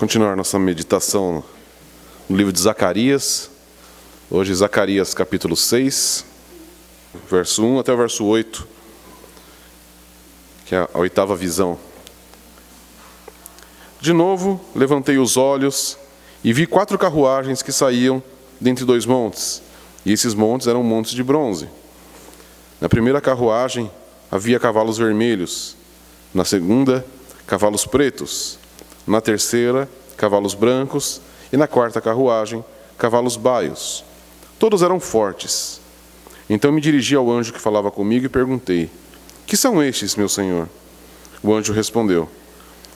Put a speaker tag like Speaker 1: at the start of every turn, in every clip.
Speaker 1: Continuar nossa meditação no livro de Zacarias. Hoje, Zacarias capítulo 6, verso 1 até o verso 8, que é a oitava visão. De novo, levantei os olhos e vi 4 carruagens que saíam dentre 2 montes, e esses montes eram montes de bronze. Na primeira carruagem havia cavalos vermelhos, na segunda, cavalos pretos, na terceira, cavalos brancos, e na quarta carruagem, cavalos baios. Todos eram fortes. Então me dirigi ao anjo que falava comigo e perguntei: que são estes, meu senhor? O anjo respondeu: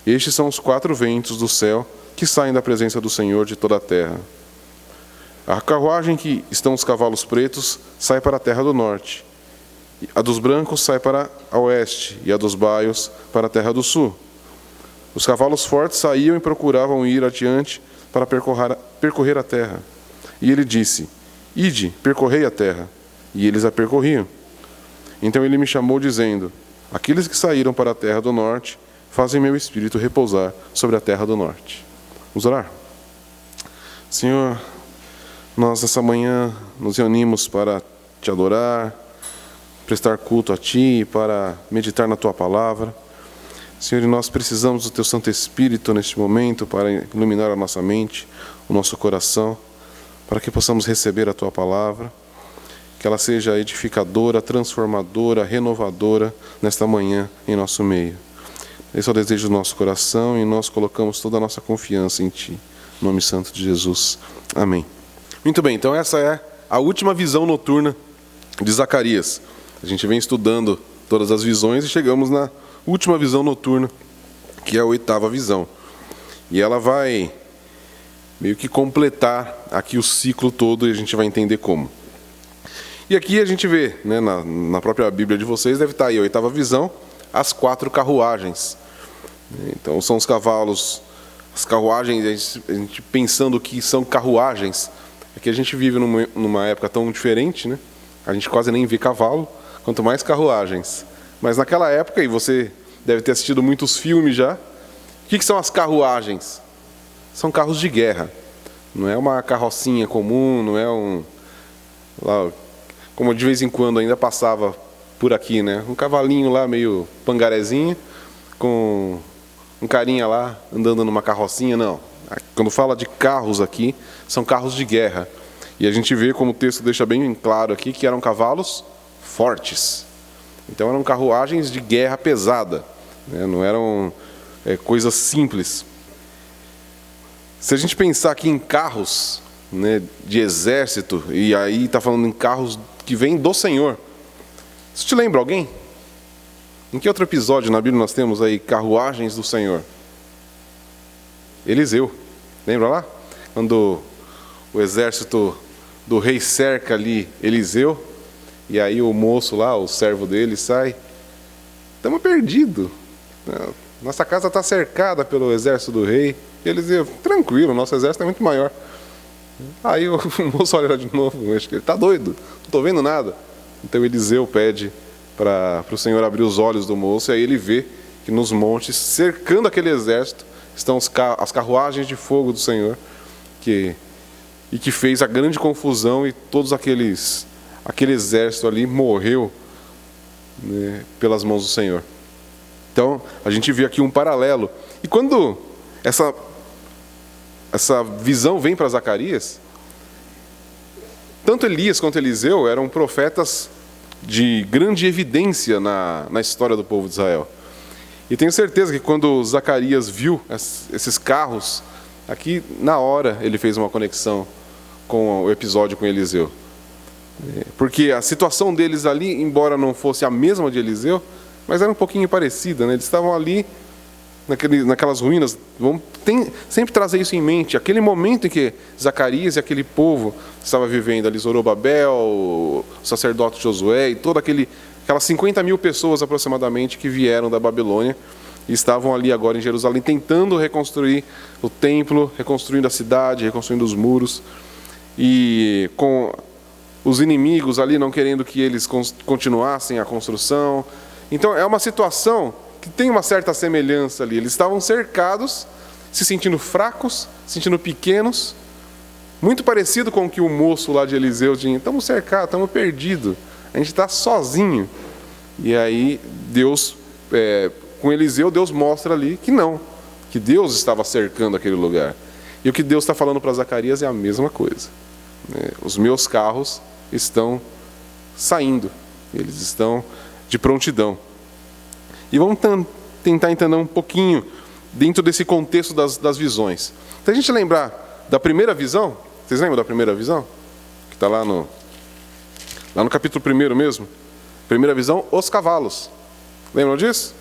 Speaker 1: estes são os 4 ventos do céu que saem da presença do Senhor de toda a terra. A carruagem que estão os cavalos pretos sai para a terra do norte. A dos brancos sai para a oeste, e a dos baios para a terra do sul. Os cavalos fortes saíam e procuravam ir adiante para percorrer a terra. E ele disse: ide, percorrei a terra. E eles a percorriam. Então ele me chamou, dizendo: aqueles que saíram para a terra do norte fazem meu espírito repousar sobre a terra do norte. Vamos orar? Senhor, nós essa manhã nos reunimos para te adorar, prestar culto a Ti, para meditar na Tua palavra. Senhor, nós precisamos do Teu Santo Espírito neste momento para iluminar a nossa mente, o nosso coração, para que possamos receber a Tua palavra, que ela seja edificadora, transformadora, renovadora nesta manhã em nosso meio. Esse é o desejo do nosso coração e nós colocamos toda a nossa confiança em Ti. Em nome santo de Jesus. Amém. Muito bem, então essa é a última visão noturna de Zacarias. A gente vem estudando todas as visões e chegamos na última visão noturna, que é a 8ª visão. E ela vai meio que completar aqui o ciclo todo e a gente vai entender como. E aqui a gente vê, né, na própria Bíblia de vocês, deve estar aí a 8ª visão, as 4 carruagens. Então são os cavalos, as carruagens, a gente pensando que são carruagens, é que a gente vive numa época tão diferente, né? A gente quase nem vê cavalo, quanto mais carruagens. Mas naquela época, e você deve ter assistido muitos filmes já, o que são as carruagens? São carros de guerra. Não é uma carrocinha comum, não é lá, como de vez em quando ainda passava por aqui, né? Um cavalinho lá meio pangarezinho, com um carinha lá andando numa carrocinha, não. Quando fala de carros aqui, são carros de guerra. E a gente vê, como o texto deixa bem claro aqui, que eram cavalos fortes. Então eram carruagens de guerra pesada, né? Não eram coisas simples. Se a gente pensar aqui em carros, né, de exército, e aí está falando em carros que vêm do Senhor, isso te lembra alguém? Em que outro episódio na Bíblia nós temos aí carruagens do Senhor? Eliseu, lembra lá? Quando o exército do rei cerca ali Eliseu, e aí o moço lá, o servo dele, sai: estamos perdidos, nossa casa está cercada pelo exército do rei. E Eliseu: tranquilo, nosso exército é muito maior. Aí o moço olha de novo: acho que ele está doido, não estou vendo nada. Então Eliseu pede para o Senhor abrir os olhos do moço, e aí ele vê que nos montes, cercando aquele exército, estão as carruagens de fogo do Senhor, que fez a grande confusão, e todos aquele exército ali morreu, né, pelas mãos do Senhor. Então a gente vê aqui um paralelo. E quando essa visão vem para Zacarias, tanto Elias quanto Eliseu eram profetas de grande evidência na história do povo de Israel. E tenho certeza que quando Zacarias viu esses carros, aqui na hora ele fez uma conexão com o episódio com Eliseu. Porque a situação deles ali, embora não fosse a mesma de Eliseu, mas era um pouquinho parecida, né? Eles estavam ali naquelas ruínas. Vamos sempre trazer isso em mente. Aquele momento em que Zacarias e aquele povo estava vivendo ali, Zorobabel, o sacerdote Josué e todas aquelas 50 mil pessoas aproximadamente que vieram da Babilônia e estavam ali agora em Jerusalém tentando reconstruir o templo, reconstruindo a cidade, reconstruindo os muros, e com os inimigos ali não querendo que eles continuassem a construção. Então é uma situação que tem uma certa semelhança ali. Eles estavam cercados se sentindo fracos, se sentindo pequenos, muito parecido com o que o moço lá de Eliseu tinha. Estamos cercados, estamos perdidos, a gente está sozinho. E aí Deus, com Eliseu, Deus mostra ali que não, que Deus estava cercando aquele lugar. E o que Deus está falando para Zacarias é a mesma coisa. Os meus carros estão saindo, eles estão de prontidão. E vamos tentar entender um pouquinho dentro desse contexto das visões. Se a gente lembrar da primeira visão, vocês lembram da primeira visão? Que está lá no capítulo 1 mesmo. Primeira visão, os cavalos. Lembram disso?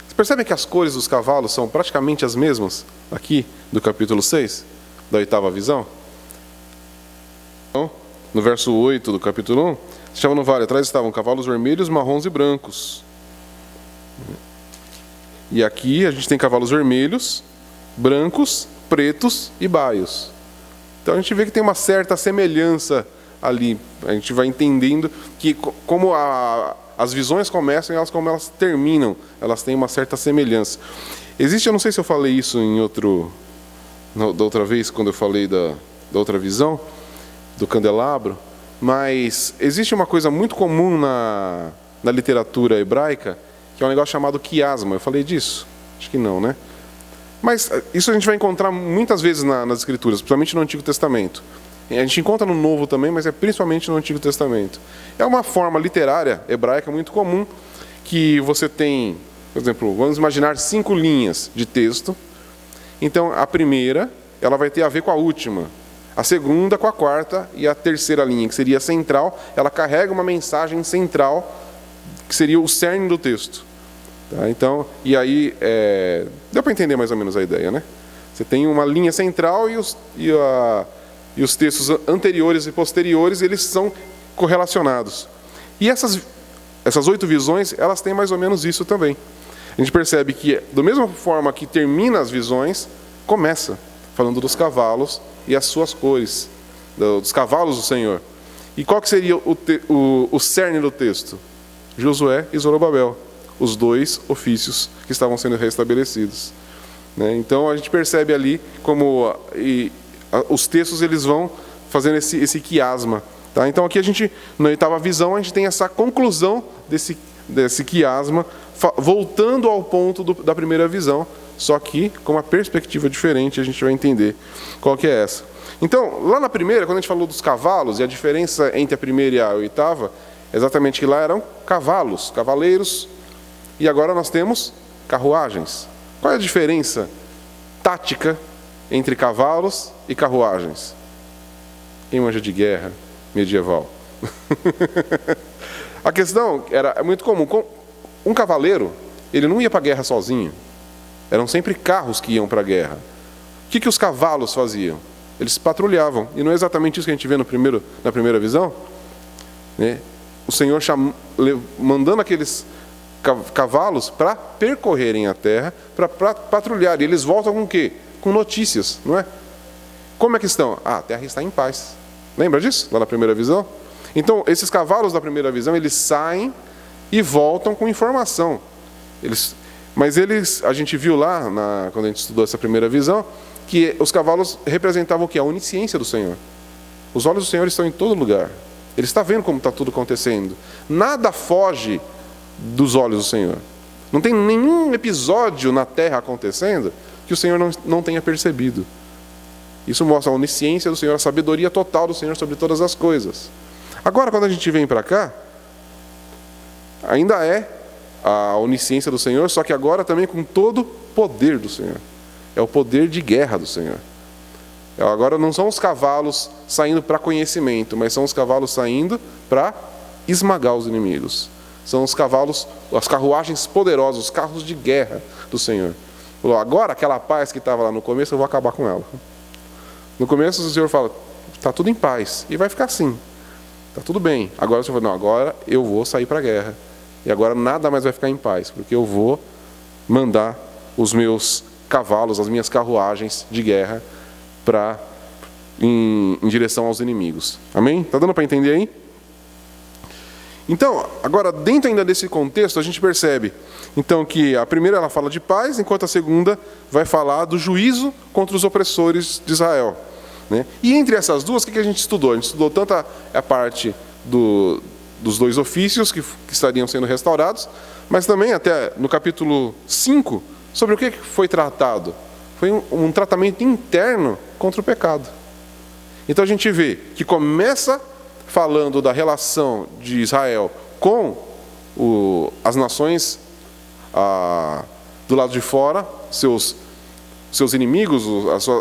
Speaker 1: Vocês percebem que as cores dos cavalos são praticamente as mesmas aqui do capítulo 6, da 8ª visão? Então, no verso 8 do capítulo 1, estava no vale, atrás estavam cavalos vermelhos, marrons e brancos. E aqui a gente tem cavalos vermelhos, brancos, pretos e baios. Então a gente vê que tem uma certa semelhança ali. A gente vai entendendo que como as visões começam e como elas terminam, elas têm uma certa semelhança. Existe, eu não sei se eu falei isso da outra vez, quando eu falei da outra visão, do candelabro, mas existe uma coisa muito comum na literatura hebraica, que é um negócio chamado quiasma. Eu falei disso? Acho que não, né? Mas isso a gente vai encontrar muitas vezes nas Escrituras, principalmente no Antigo Testamento. A gente encontra no Novo também, mas é principalmente no Antigo Testamento. É uma forma literária hebraica muito comum, que você tem, por exemplo, vamos imaginar 5 linhas de texto. Então, a primeira, ela vai ter a ver com a última. A segunda com a quarta, e a terceira linha, que seria central, ela carrega uma mensagem central, que seria o cerne do texto. Tá? Então, e aí, deu para entender mais ou menos a ideia, né? Você tem uma linha central e os textos anteriores e posteriores, eles são correlacionados. E essas 8 visões, elas têm mais ou menos isso também. A gente percebe que, da mesma forma que termina as visões, começa falando dos cavalos e as suas cores, dos cavalos do Senhor. E qual que seria o cerne do texto? Josué e Zorobabel, os 2 ofícios que estavam sendo restabelecidos. Então a gente percebe ali como os textos eles vão fazendo esse quiasma. Tá? Então aqui a gente, na 8ª visão, a gente tem essa conclusão desse quiasma, voltando ao ponto da primeira visão, só que com uma perspectiva diferente. A gente vai entender qual que é essa. Então, lá na primeira, quando a gente falou dos cavalos, e a diferença entre a primeira e a 8ª, exatamente que lá eram cavalos, cavaleiros, e agora nós temos carruagens. Qual é a diferença tática entre cavalos e carruagens? Quem manja de guerra medieval? A questão é muito comum. Um cavaleiro, ele não ia para a guerra sozinho. Eram sempre carros que iam para a guerra. O que os cavalos faziam? Eles patrulhavam. E não é exatamente isso que a gente vê na primeira visão? O Senhor mandando aqueles cavalos para percorrerem a terra, para patrulhar. E eles voltam com o quê? Com notícias, não é? Como é que estão? A terra está em paz. Lembra disso? Lá na primeira visão? Então, esses cavalos da primeira visão, eles saem e voltam com informação. Mas a gente viu lá, quando a gente estudou essa primeira visão, que os cavalos representavam o quê? A onisciência do Senhor. Os olhos do Senhor estão em todo lugar. Ele está vendo como está tudo acontecendo. Nada foge dos olhos do Senhor. Não tem nenhum episódio na terra acontecendo que o Senhor não tenha percebido. Isso mostra a onisciência do Senhor, a sabedoria total do Senhor sobre todas as coisas. Agora, quando a gente vem para cá, ainda é a onisciência do Senhor, só que agora também com todo o poder do Senhor. É o poder de guerra do Senhor. Agora não são os cavalos saindo para conhecimento, mas são os cavalos saindo para esmagar os inimigos. São os cavalos, as carruagens poderosas, os carros de guerra do Senhor. Agora, aquela paz que estava lá no começo, eu vou acabar com ela. No começo o Senhor fala, está tudo em paz, e vai ficar assim. Está tudo bem. Agora o Senhor fala, não, agora eu vou sair para a guerra. E agora nada mais vai ficar em paz, porque eu vou mandar os meus cavalos, as minhas carruagens de guerra em direção aos inimigos. Amém? Está dando para entender aí? Então, agora, dentro ainda desse contexto, a gente percebe, então, que a primeira ela fala de paz, enquanto a segunda vai falar do juízo contra os opressores de Israel, né? E entre essas duas, o que a gente estudou? A gente estudou tanto a parte dos dois ofícios que estariam sendo restaurados, mas também até no capítulo 5, sobre o que foi tratado. Foi um tratamento interno contra o pecado. Então a gente vê que começa falando da relação de Israel com as nações do lado de fora, seus inimigos,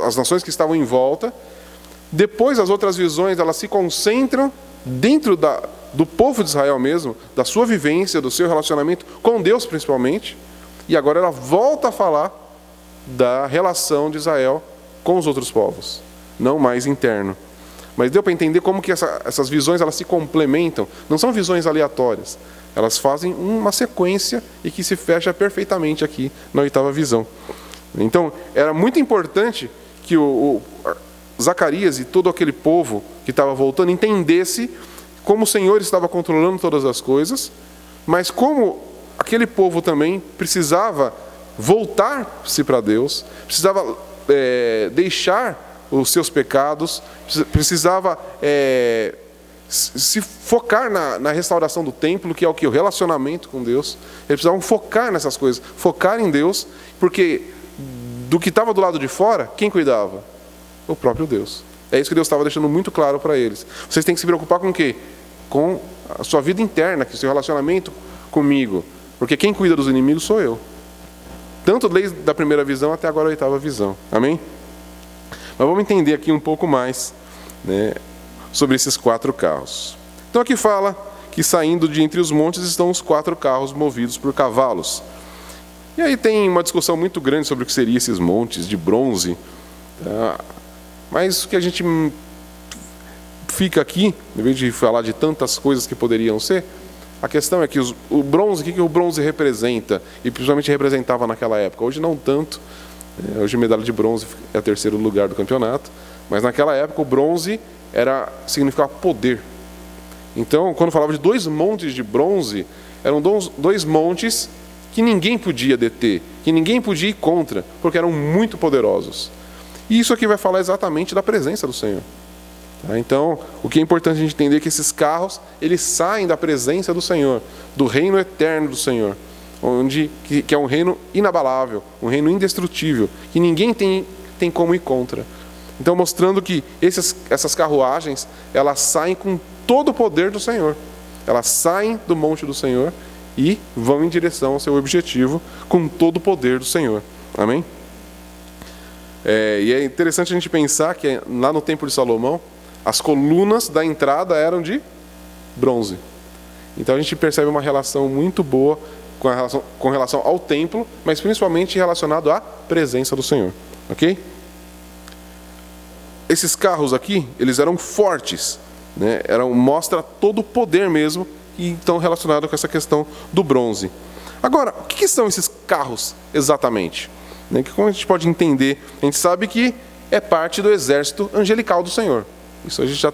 Speaker 1: as nações que estavam em volta. Depois as outras visões elas se concentram dentro do povo de Israel mesmo, da sua vivência, do seu relacionamento com Deus principalmente. E agora ela volta a falar da relação de Israel com os outros povos, não mais interno. Mas deu para entender como que essas visões elas se complementam, não são visões aleatórias. Elas fazem uma sequência e que se fecha perfeitamente aqui na oitava visão. Então, era muito importante que o Zacarias e todo aquele povo que estava voltando entendesse como o Senhor estava controlando todas as coisas, mas como aquele povo também precisava voltar-se para Deus, precisava deixar os seus pecados, precisava se focar na restauração do templo, que é o relacionamento com Deus. Eles precisavam focar nessas coisas, focar em Deus, porque do que estava do lado de fora, quem cuidava? O próprio Deus. É isso que Deus estava deixando muito claro para eles. Vocês têm que se preocupar com o quê? Com a sua vida interna, com o seu relacionamento comigo, porque quem cuida dos inimigos sou eu. Tanto desde a primeira visão até agora a oitava visão. Amém? Mas vamos entender aqui um pouco mais, né, sobre esses 4 carros. Então aqui fala que saindo de entre os montes estão os 4 carros movidos por cavalos. E aí tem uma discussão muito grande sobre o que seriam esses montes de bronze. Tá? Mas o que a gente fica aqui, em vez de falar de tantas coisas que poderiam ser, a questão é que o bronze, o que o bronze representa? E principalmente representava naquela época. Hoje não tanto. Hoje a medalha de bronze é o 3º lugar do campeonato. Mas naquela época o bronze significava poder. Então, quando falava de 2 montes de bronze, eram 2 montes que ninguém podia deter, que ninguém podia ir contra, porque eram muito poderosos. E isso aqui vai falar exatamente da presença do Senhor. Tá? Então, o que é importante a gente entender é que esses carros, eles saem da presença do Senhor, do reino eterno do Senhor, que é um reino inabalável, um reino indestrutível, que ninguém tem como ir contra. Então, mostrando que essas carruagens, elas saem com todo o poder do Senhor. Elas saem do monte do Senhor e vão em direção ao seu objetivo com todo o poder do Senhor. Amém? E é interessante a gente pensar que lá no Templo de Salomão, as colunas da entrada eram de bronze. Então a gente percebe uma relação muito boa com relação ao templo, mas principalmente relacionado à presença do Senhor. Ok? Esses carros aqui, eles eram fortes, né? Mostra todo o poder mesmo, e então relacionado com essa questão do bronze. Agora, o que são esses carros exatamente? Como a gente pode entender? A gente sabe que é parte do exército angelical do Senhor. Isso a gente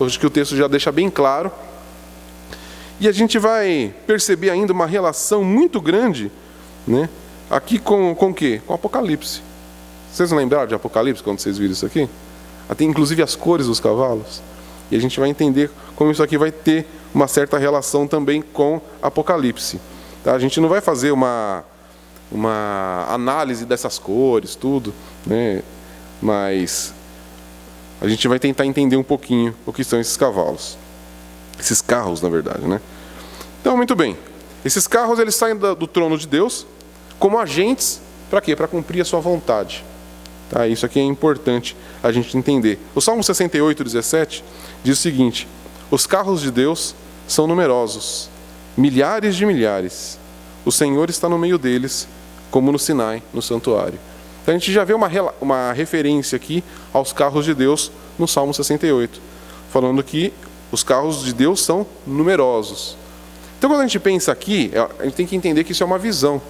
Speaker 1: acho que o texto já deixa bem claro. E a gente vai perceber ainda uma relação muito grande, né, aqui com o quê? Com o Apocalipse. Vocês lembraram de Apocalipse quando vocês viram isso aqui? Tem inclusive as cores dos cavalos. E a gente vai entender como isso aqui vai ter uma certa relação também com Apocalipse. Tá? A gente não vai fazer uma análise dessas cores, tudo, né? Mas a gente vai tentar entender um pouquinho o que são esses cavalos. Esses carros, na verdade, né? Então, muito bem. Esses carros, eles saem do trono de Deus como agentes, para quê? Para cumprir a sua vontade. Tá? Isso aqui é importante a gente entender. O Salmo 68, 17, diz o seguinte: os carros de Deus são numerosos, milhares de milhares. O Senhor está no meio deles, como no Sinai, no santuário. Então a gente já vê uma referência aqui aos carros de Deus no Salmo 68, falando que os carros de Deus são numerosos. Então quando a gente pensa aqui, a gente tem que entender que isso é uma visão.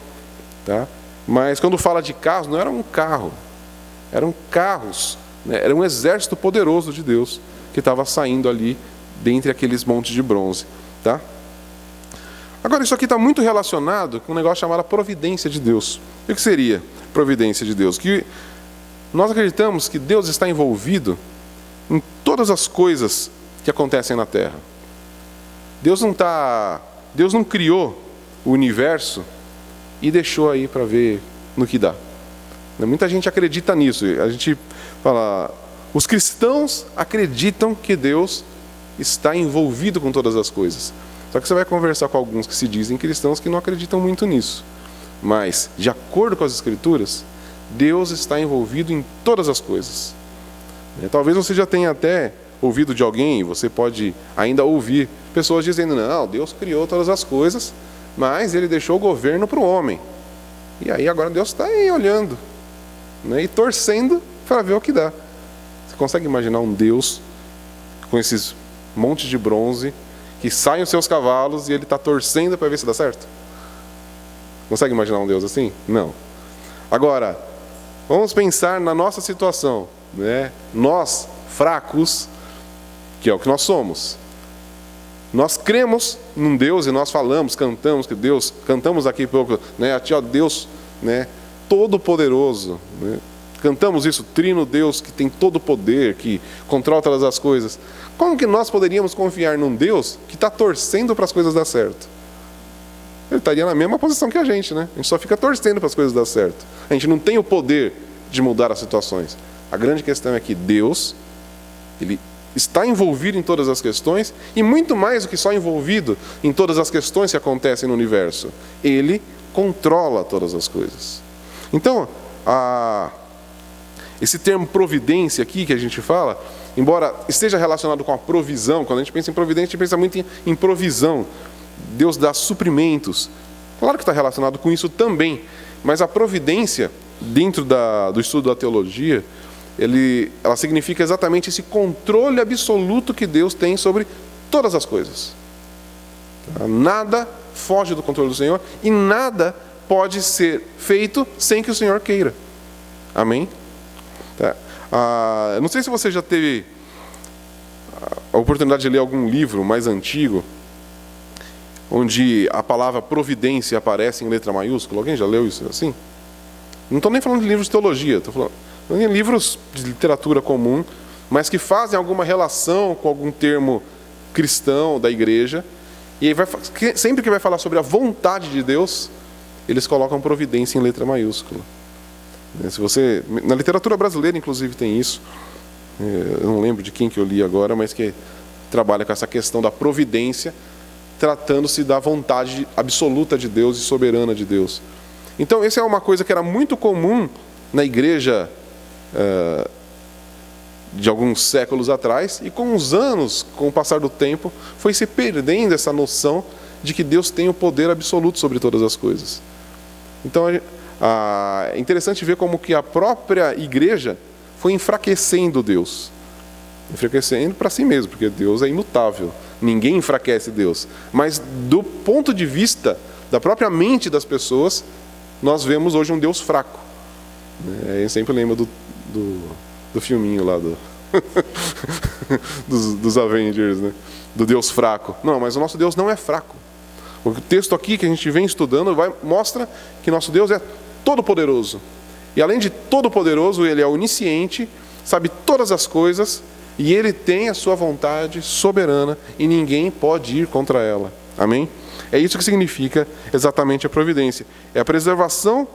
Speaker 1: Tá? Mas quando fala de carros, não era um carro. Eram carros, né? Era um exército poderoso de Deus que estava saindo ali dentre aqueles montes de bronze. Tá? Agora, isso aqui está muito relacionado com um negócio chamado providência de Deus. O que seria providência de Deus? Que nós acreditamos que Deus está envolvido em todas as coisas que acontecem na Terra. Deus não criou o universo e deixou aí para ver no que dá. Muita gente acredita nisso. A gente fala, os cristãos acreditam que Deus está envolvido com todas as coisas. Só que você vai conversar com alguns que se dizem cristãos que não acreditam muito nisso. Mas, de acordo com as Escrituras, Deus está envolvido em todas as coisas. Talvez você já tenha até ouvido de alguém, você pode ainda ouvir pessoas dizendo, não, Deus criou todas as coisas, mas Ele deixou o governo para o homem. E aí agora Deus está aí olhando, e torcendo para ver o que dá. Você consegue imaginar um Deus com esses montes de bronze, que saem os seus cavalos e Ele está torcendo para ver se dá certo? Consegue imaginar um Deus assim? Não. Agora, vamos pensar na nossa situação, Nós, fracos, que é o que nós somos. Nós cremos num Deus e nós falamos, cantamos que Deus, cantamos aqui pouco, Deus, todo-poderoso, Cantamos isso, trino Deus que tem todo o poder, que controla todas as coisas. Como que nós poderíamos confiar num Deus que está torcendo para as coisas dar certo? Ele estaria na mesma posição que a gente, A gente só fica torcendo para as coisas dar certo. A gente não tem o poder de mudar as situações. A grande questão é que Deus, Ele está envolvido em todas as questões, e muito mais do que só envolvido em todas as questões que acontecem no universo. Ele controla todas as coisas. Então, esse termo providência aqui que a gente fala, embora esteja relacionado com a provisão, quando a gente pensa em providência, a gente pensa muito em provisão. Deus dá suprimentos. Claro que está relacionado com isso também, mas a providência, dentro do estudo da teologia, ela significa exatamente esse controle absoluto que Deus tem sobre todas as coisas. Nada foge do controle do Senhor e nada pode ser feito sem que o Senhor queira. Amém? Não sei se você já teve a oportunidade de ler algum livro mais antigo, onde a palavra providência aparece em letra maiúscula. Alguém já leu isso assim? Não estou nem falando de livros de teologia, estou falando de livros de literatura comum, mas que fazem alguma relação com algum termo cristão da igreja. E aí sempre que vai falar sobre a vontade de Deus, eles colocam providência em letra maiúscula. Na literatura brasileira, inclusive, tem isso. Eu não lembro de quem que eu li agora, mas que trabalha com essa questão da providência, tratando-se da vontade absoluta de Deus e soberana de Deus. Então, essa é uma coisa que era muito comum na igreja de alguns séculos atrás, e com os anos, com o passar do tempo, foi se perdendo essa noção de que Deus tem o poder absoluto sobre todas as coisas. Então, é interessante ver como que a própria igreja foi enfraquecendo Deus. Enfraquecendo para si mesmo, porque Deus é imutável. Ninguém enfraquece Deus. Mas do ponto de vista da própria mente das pessoas, nós vemos hoje um Deus fraco. Eu sempre lembro do filminho lá dos Avengers, do Deus fraco. Não, mas o nosso Deus não é fraco. O texto aqui que a gente vem estudando mostra que nosso Deus é todo-poderoso. E além de todo-poderoso, Ele é onisciente, sabe todas as coisas, e Ele tem a sua vontade soberana, e ninguém pode ir contra ela. Amém? É isso que significa exatamente a providência. É a preservação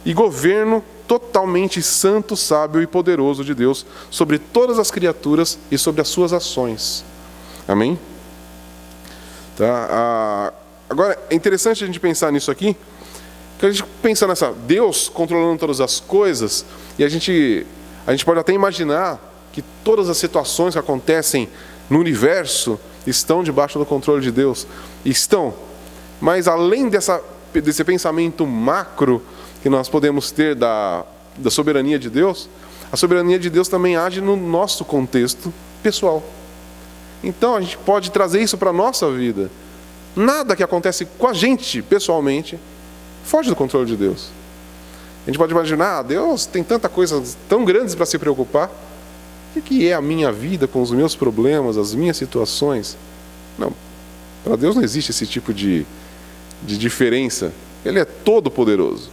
Speaker 1: e governo totalmente santo, sábio e poderoso de Deus sobre todas as criaturas e sobre as suas ações. Amém? Agora, é interessante a gente pensar nisso aqui, que a gente pensa Deus controlando todas as coisas, e a gente pode até imaginar que todas as situações que acontecem no universo estão debaixo do controle de Deus. Estão. Mas além desse pensamento macro que nós podemos ter da soberania de Deus, a soberania de Deus também age no nosso contexto pessoal. Então a gente pode trazer isso para a nossa vida. Nada que acontece com a gente pessoalmente foge do controle de Deus. A gente pode imaginar, Deus tem tanta coisa tão grandes para se preocupar. O que é a minha vida com os meus problemas, as minhas situações? Não, para Deus não existe esse tipo de de diferença. Ele é todo poderoso.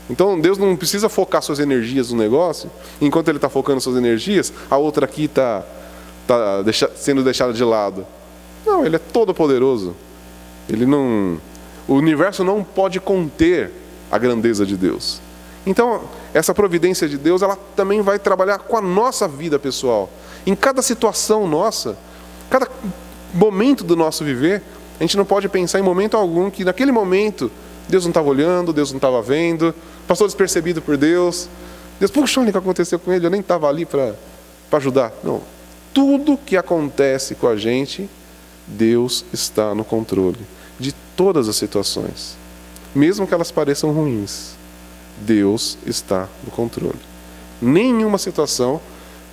Speaker 1: Então Deus não precisa focar suas energias no negócio. Enquanto Ele está focando suas energias, a outra aqui está sendo deixada de lado. Não, Ele é todo poderoso. O universo não pode conter a grandeza de Deus. Então, essa providência de Deus, ela também vai trabalhar com a nossa vida pessoal. Em cada situação nossa, cada momento do nosso viver, a gente não pode pensar em momento algum que naquele momento Deus não estava olhando, Deus não estava vendo, passou despercebido por Deus. Deus, puxa, olha o que aconteceu com ele, eu nem estava ali para ajudar. Não, tudo que acontece com a gente, Deus está no controle de todas as situações. Mesmo que elas pareçam ruins, Deus está no controle. Nenhuma situação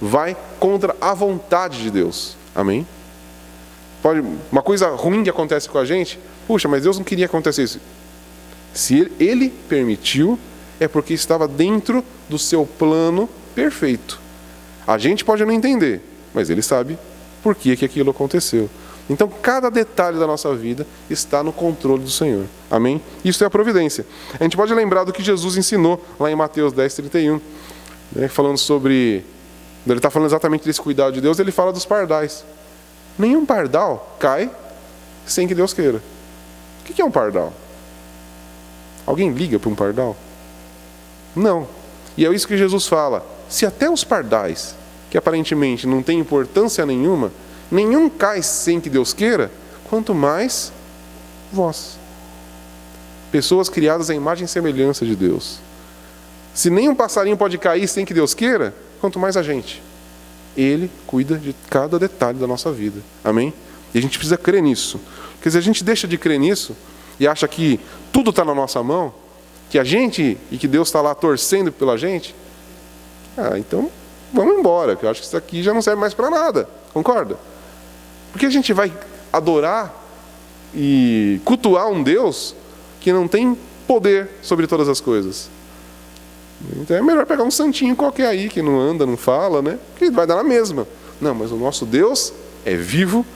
Speaker 1: vai contra a vontade de Deus. Amém? Uma coisa ruim que acontece com a gente, puxa, mas Deus não queria que acontecesse isso. Se Ele permitiu, é porque estava dentro do seu plano perfeito. A gente pode não entender, mas Ele sabe por que aquilo aconteceu. Então, cada detalhe da nossa vida está no controle do Senhor. Amém? Isso é a providência. A gente pode lembrar do que Jesus ensinou lá em Mateus 10:31, né, falando sobre... Ele está falando exatamente desse cuidado de Deus, ele fala dos pardais. Nenhum pardal cai sem que Deus queira. O que é um pardal? Alguém liga para um pardal? Não. E é isso que Jesus fala. Se até os pardais, que aparentemente não têm importância nenhuma, nenhum cai sem que Deus queira, quanto mais vós. Pessoas criadas à imagem e semelhança de Deus. Se nem um passarinho pode cair sem que Deus queira, quanto mais a gente. Ele cuida de cada detalhe da nossa vida. Amém? E a gente precisa crer nisso. Porque se a gente deixa de crer nisso e acha que tudo está na nossa mão, que a gente e que Deus está lá torcendo pela gente, então vamos embora, que eu acho que isso aqui já não serve mais para nada. Concorda? Porque a gente vai adorar e cultuar um Deus que não tem poder sobre todas as coisas. Então é melhor pegar um santinho qualquer aí, que não anda, não fala, né? Que vai dar na mesma. Não, mas o nosso Deus é vivo,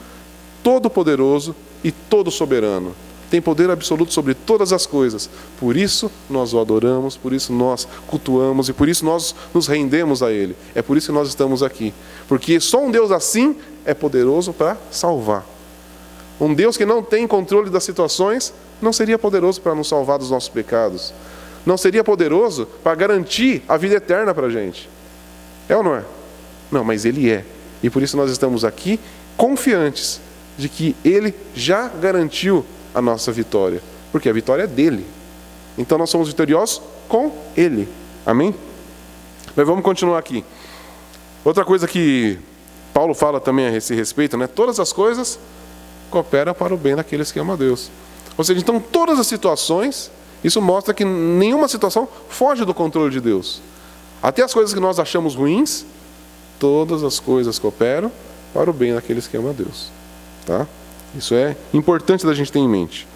Speaker 1: todo-poderoso e todo-soberano. Tem poder absoluto sobre todas as coisas. Por isso nós o adoramos, por isso nós cultuamos e por isso nós nos rendemos a Ele. É por isso que nós estamos aqui. Porque só um Deus assim é poderoso para salvar. Um Deus que não tem controle das situações não seria poderoso para nos salvar dos nossos pecados. Não seria poderoso para garantir a vida eterna para a gente. É ou não é? Não, mas Ele é. E por isso nós estamos aqui confiantes de que Ele já garantiu a nossa vitória. Porque a vitória é dEle. Então nós somos vitoriosos com Ele. Amém? Mas vamos continuar aqui. Outra coisa que Paulo fala também a esse respeito, né? Todas as coisas cooperam para o bem daqueles que amam a Deus. Ou seja, então todas as situações... Isso mostra que nenhuma situação foge do controle de Deus. Até as coisas que nós achamos ruins, todas as coisas cooperam para o bem daqueles que amam a Deus. Tá? Isso é importante da gente ter em mente.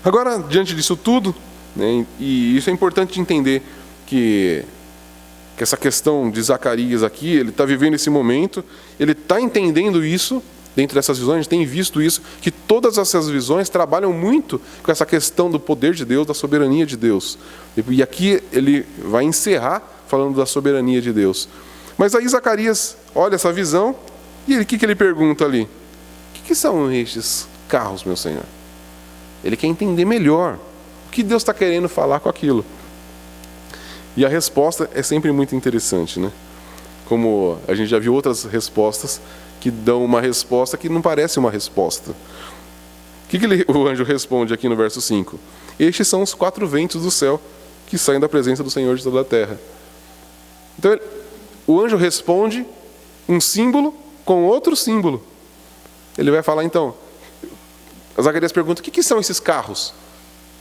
Speaker 1: Agora, diante disso tudo, né, e isso é importante de entender que essa questão de Zacarias aqui, ele está vivendo esse momento, ele está entendendo isso. Dentro dessas visões, a gente tem visto isso, que todas essas visões trabalham muito com essa questão do poder de Deus, da soberania de Deus. E aqui ele vai encerrar falando da soberania de Deus. Mas aí Zacarias olha essa visão e o que ele pergunta ali? O que são estes carros, meu Senhor? Ele quer entender melhor o que Deus está querendo falar com aquilo. E a resposta é sempre muito interessante, né? Como a gente já viu outras respostas que dão uma resposta que não parece uma resposta. O que o anjo responde aqui no verso 5? Estes são os 4 ventos do céu que saem da presença do Senhor de toda a terra. Então, o anjo responde um símbolo com outro símbolo. Ele vai falar então, Zacarias pergunta, o que são esses carros?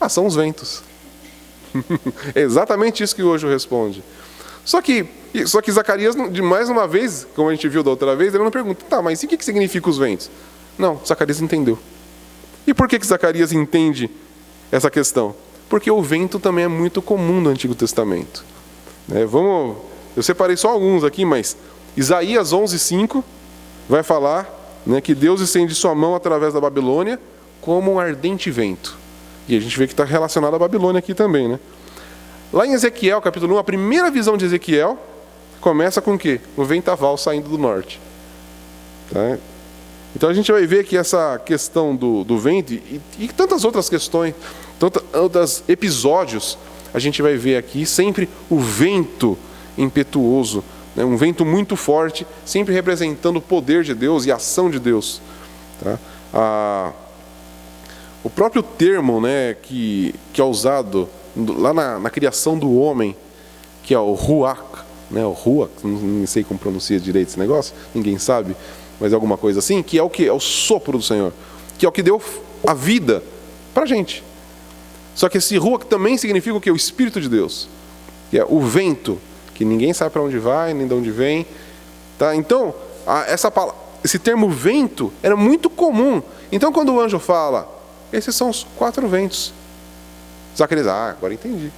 Speaker 1: São os ventos. É exatamente isso que o anjo responde. Só que Zacarias, de mais uma vez, como a gente viu da outra vez, ele não pergunta, mas o que significa os ventos? Não, Zacarias entendeu. E por que Zacarias entende essa questão? Porque o vento também é muito comum no Antigo Testamento. Eu separei só alguns aqui, mas Isaías 11:5 vai falar, né, que Deus estende sua mão através da Babilônia como um ardente vento. E a gente vê que está relacionado à Babilônia aqui também, né? Lá em Ezequiel, capítulo 1, a primeira visão de Ezequiel começa com o quê? Um ventaval saindo do norte. Tá? Então a gente vai ver que essa questão do vento e tantas outras questões, tantos outros episódios, a gente vai ver aqui sempre o vento impetuoso, né? Um vento muito forte, sempre representando o poder de Deus e a ação de Deus. Tá? O próprio termo, né, que é usado lá na criação do homem, que é o ruach, né, o ruach, não sei como pronuncia direito esse negócio, ninguém sabe, mas é alguma coisa assim, que é o que? É o sopro do Senhor, que é o que deu a vida para a gente. Só que esse ruach também significa o que? O Espírito de Deus, que é o vento, que ninguém sabe para onde vai, nem de onde vem. Tá? Então, esse termo vento era muito comum. Então, quando o anjo fala, esses são os 4 ventos, Zacarias, agora entendi.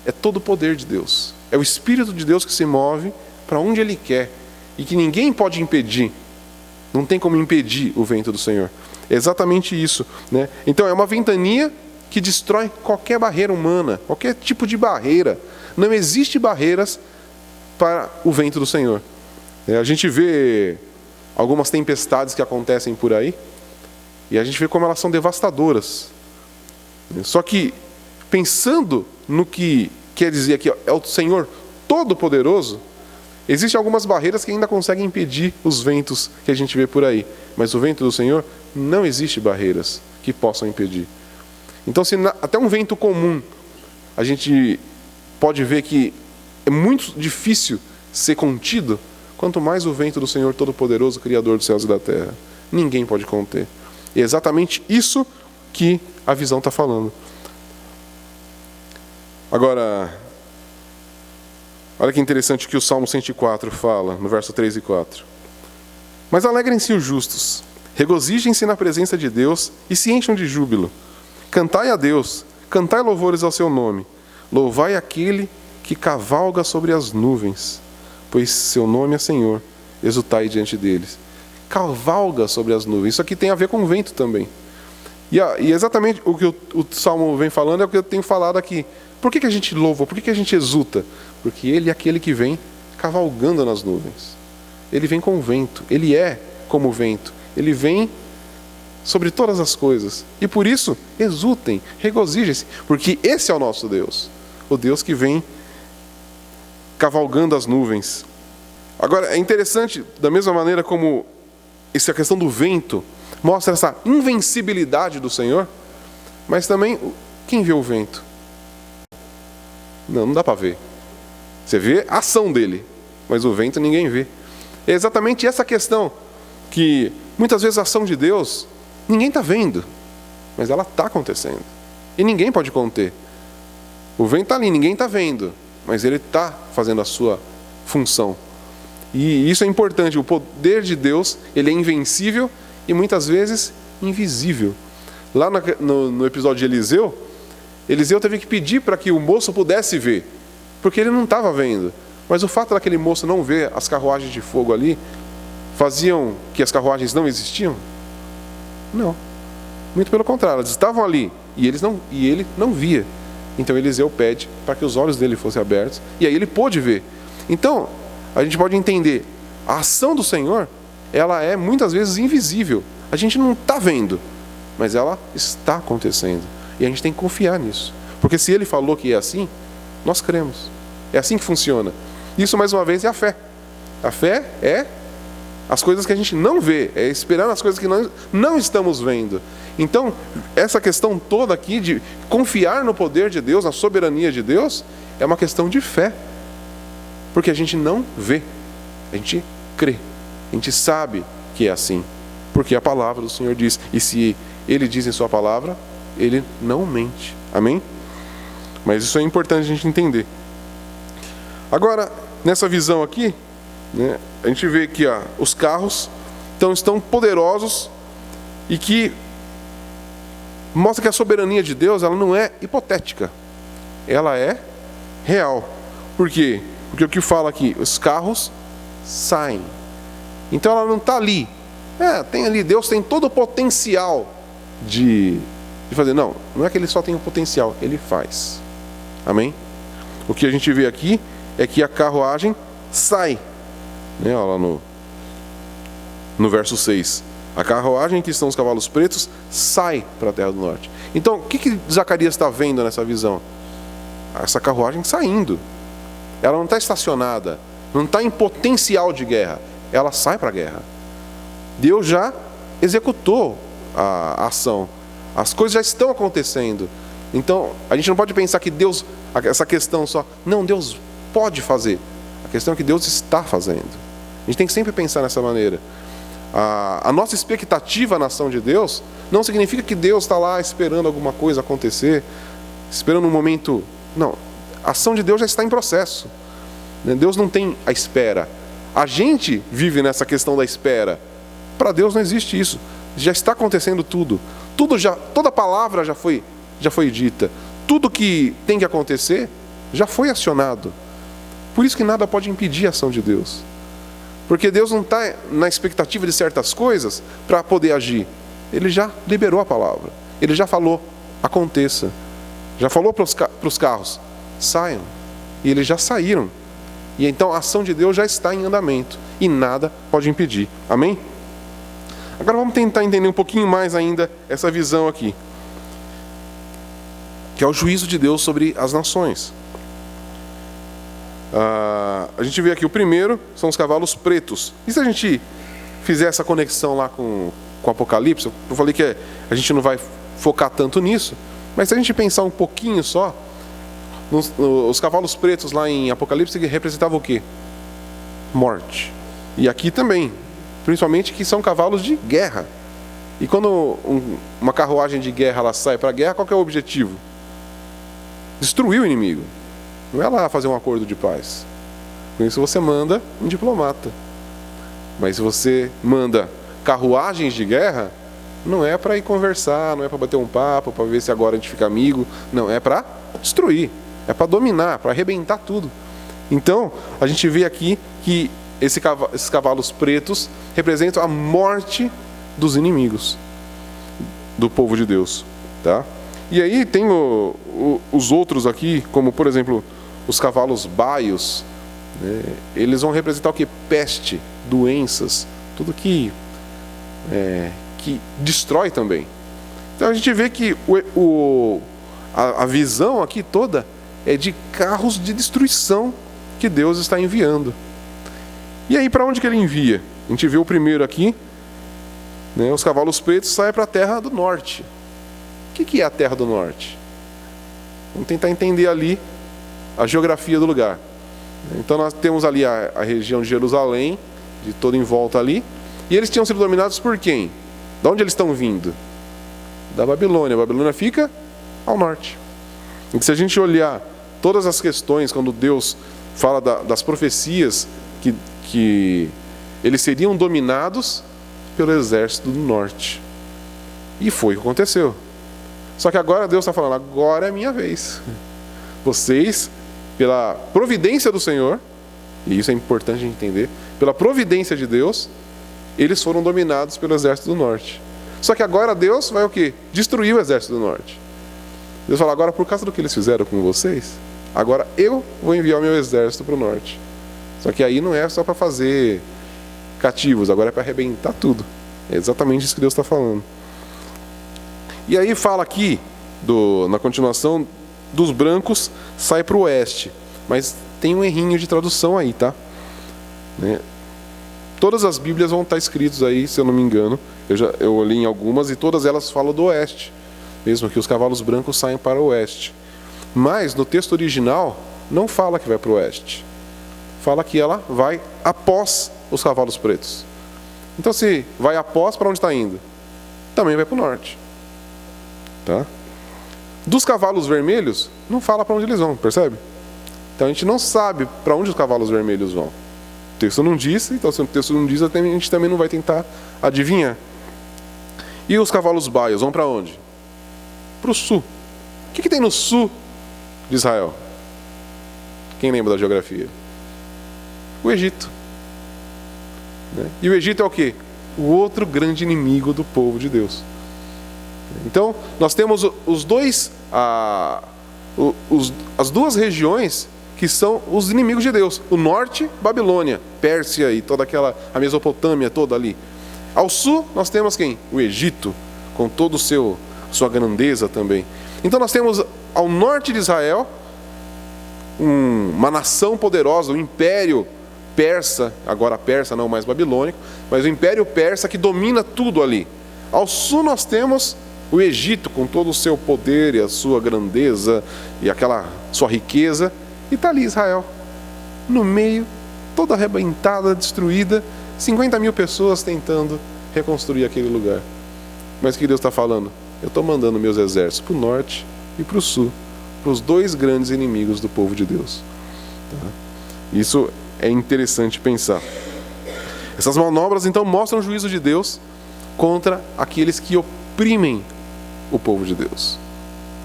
Speaker 1: É todo o poder de Deus. É o Espírito de Deus que se move para onde Ele quer e que ninguém pode impedir. Não tem como impedir o vento do Senhor. É exatamente isso, né? Então é uma ventania que destrói qualquer barreira humana, qualquer tipo de barreira. Não existe barreiras para o vento do Senhor. A gente vê algumas tempestades que acontecem por aí e a gente vê como elas são devastadoras. Só que, pensando no que quer dizer aqui, é o Senhor Todo-Poderoso, existem algumas barreiras que ainda conseguem impedir os ventos que a gente vê por aí. Mas o vento do Senhor, não existe barreiras que possam impedir. Então, se até um vento comum, a gente pode ver que é muito difícil ser contido, quanto mais o vento do Senhor Todo-Poderoso, Criador dos céus e da terra. Ninguém pode conter. E é exatamente isso que a visão está falando. Agora, olha que interessante o que o Salmo 104 fala, no verso 3 e 4. Mas alegrem-se os justos, regozijem-se na presença de Deus e se encham de júbilo. Cantai a Deus, cantai louvores ao seu nome. Louvai aquele que cavalga sobre as nuvens, pois seu nome é Senhor, exultai diante deles. Cavalga sobre as nuvens. Isso aqui tem a ver com o vento também. E exatamente o que o Salmo vem falando é o que eu tenho falado aqui. Por que a gente louva? Por que a gente exulta? Porque Ele é aquele que vem cavalgando nas nuvens. Ele vem com o vento. Ele é como o vento. Ele vem sobre todas as coisas. E por isso, exultem, regozijem-se. Porque esse é o nosso Deus. O Deus que vem cavalgando as nuvens. Agora, é interessante, da mesma maneira como essa questão do vento mostra essa invencibilidade do Senhor, mas também, quem vê o vento? Não dá para ver. Você vê a ação dele, mas o vento ninguém vê. É exatamente essa questão, que muitas vezes a ação de Deus, ninguém está vendo, mas ela está acontecendo. E ninguém pode conter. O vento está ali, ninguém está vendo, mas ele está fazendo a sua função. E isso é importante, o poder de Deus, ele é invencível e muitas vezes invisível. Lá no episódio de Eliseu teve que pedir para que o moço pudesse ver, porque ele não estava vendo. Mas o fato daquele moço não ver as carruagens de fogo ali, faziam que as carruagens não existiam? Não. Muito pelo contrário, elas estavam ali e ele não via. Então Eliseu pede para que os olhos dele fossem abertos e aí ele pôde ver. Então, a gente pode entender, a ação do Senhor, ela é muitas vezes invisível. A gente não está vendo, mas ela está acontecendo. E a gente tem que confiar nisso. Porque se Ele falou que é assim, nós cremos. É assim que funciona. Isso, mais uma vez, é a fé. A fé é as coisas que a gente não vê, é esperar nas coisas que nós não estamos vendo. Então, essa questão toda aqui de confiar no poder de Deus, na soberania de Deus, é uma questão de fé. Porque a gente não vê, a gente crê, a gente sabe que é assim. Porque a palavra do Senhor diz, e se Ele diz em sua palavra, Ele não mente. Amém? Mas isso é importante a gente entender. Agora, nessa visão aqui, né, a gente vê que os carros estão poderosos e que mostra que a soberania de Deus, ela não é hipotética, ela é real. Por quê? Porque o que fala aqui, os carros saem. Então ela não está ali. Tem ali, Deus tem todo o potencial de de fazer. Não é que ele só tem o potencial, ele faz. Amém? O que a gente vê aqui é que a carruagem sai. Olha lá no verso 6. A carruagem que estão os cavalos pretos sai para a terra do norte. Então, o que Zacarias está vendo nessa visão? Essa carruagem saindo. Ela não está estacionada, não está em potencial de guerra. Ela sai para a guerra. Deus já executou a ação. As coisas já estão acontecendo. Então, a gente não pode pensar que Deus, essa questão só, não, Deus pode fazer. A questão é que Deus está fazendo. A gente tem que sempre pensar nessa maneira. A nossa expectativa na ação de Deus não significa que Deus está lá esperando alguma coisa acontecer, esperando um momento. Não, a ação de Deus já está em processo. Deus não tem a espera. A gente vive nessa questão da espera. Para Deus não existe isso. Já está acontecendo tudo. Toda palavra já foi dita. Tudo que tem que acontecer já foi acionado. Por isso que nada pode impedir a ação de Deus. Porque Deus não está na expectativa de certas coisas para poder agir. Ele já liberou a palavra. Ele já falou, aconteça. Já falou para os carros, saiam. E eles já saíram. E então a ação de Deus já está em andamento. E nada pode impedir. Amém? Agora vamos tentar entender um pouquinho mais ainda essa visão aqui. Que é o juízo de Deus sobre as nações. A gente vê aqui o primeiro, são os cavalos pretos. E se a gente fizer essa conexão lá com Apocalipse, eu falei que a gente não vai focar tanto nisso, mas se a gente pensar um pouquinho só, os cavalos pretos lá em Apocalipse representavam o quê? Morte. E aqui também, principalmente que são cavalos de guerra. E quando uma carruagem de guerra ela sai para a guerra, qual que é o objetivo? Destruir o inimigo. Não é lá fazer um acordo de paz. Com isso você manda um diplomata. Mas se você manda carruagens de guerra, não é para ir conversar, não é para bater um papo, para ver se agora a gente fica amigo. Não, é para destruir, é para dominar, para arrebentar tudo. Então, a gente vê aqui que esses cavalos pretos representam a morte dos inimigos do povo de Deus. Tá? E aí tem os outros aqui, como por exemplo, os cavalos baios, né? Eles vão representar o que? Peste, doenças, tudo que destrói também. Então a gente vê que a visão aqui toda é de carros de destruição que Deus está enviando. E aí para onde que ele envia? A gente vê o primeiro aqui, né? Os cavalos pretos saem para a terra do norte. O que é a terra do norte? Vamos tentar entender ali a geografia do lugar. Então nós temos ali a região de Jerusalém, de todo em volta ali, e eles tinham sido dominados por quem? De onde eles estão vindo? Da Babilônia. A Babilônia fica ao norte. E se a gente olhar todas as questões, quando Deus fala das profecias, que eles seriam dominados pelo exército do norte. E foi o que aconteceu. Só que agora Deus está falando, agora é a minha vez. Vocês, pela providência do Senhor, e isso é importante a gente entender, pela providência de Deus, eles foram dominados pelo exército do norte. Só que agora Deus vai o quê? Destruir o exército do norte. Deus fala, agora por causa do que eles fizeram com vocês, agora eu vou enviar o meu exército para o norte. Só que aí não é só para fazer cativos, agora é para arrebentar tudo. É exatamente isso que Deus está falando. E aí fala aqui, na continuação, dos brancos sai para o oeste. Mas tem um errinho de tradução aí, tá? Né? Todas as Bíblias vão estar escritas aí, se eu não me engano. Eu olhei em algumas e todas elas falam do oeste. Mesmo que os cavalos brancos saem para o oeste. Mas no texto original não fala que vai para o oeste. Fala que ela vai após os cavalos pretos. Então se vai após, para onde está indo? Também vai para o norte. Tá? Dos cavalos vermelhos, não fala para onde eles vão, percebe? Então a gente não sabe para onde os cavalos vermelhos vão. O texto não diz, então se o texto não diz, a gente também não vai tentar adivinhar. E os cavalos baios vão para onde? Para o sul. O que tem no sul de Israel? Quem lembra da geografia? O Egito. Né? E o Egito é o quê? O outro grande inimigo do povo de Deus. Então, nós temos as duas regiões que são os inimigos de Deus. O norte, Babilônia, Pérsia e toda a Mesopotâmia toda ali. Ao sul, nós temos quem? O Egito, com toda sua grandeza também. Então nós temos ao norte de Israel uma nação poderosa, o Império Persa, agora persa, não mais babilônico, mas o Império Persa que domina tudo ali. Ao sul nós temos o Egito, com todo o seu poder e a sua grandeza e aquela sua riqueza, e está ali Israel, no meio, toda arrebentada, destruída, 50 mil pessoas tentando reconstruir aquele lugar. Mas o que Deus está falando? Eu estou mandando meus exércitos para o norte e para o sul, para os dois grandes inimigos do povo de Deus. Isso é interessante pensar. Essas manobras então mostram o juízo de Deus contra aqueles que oprimem o povo de Deus.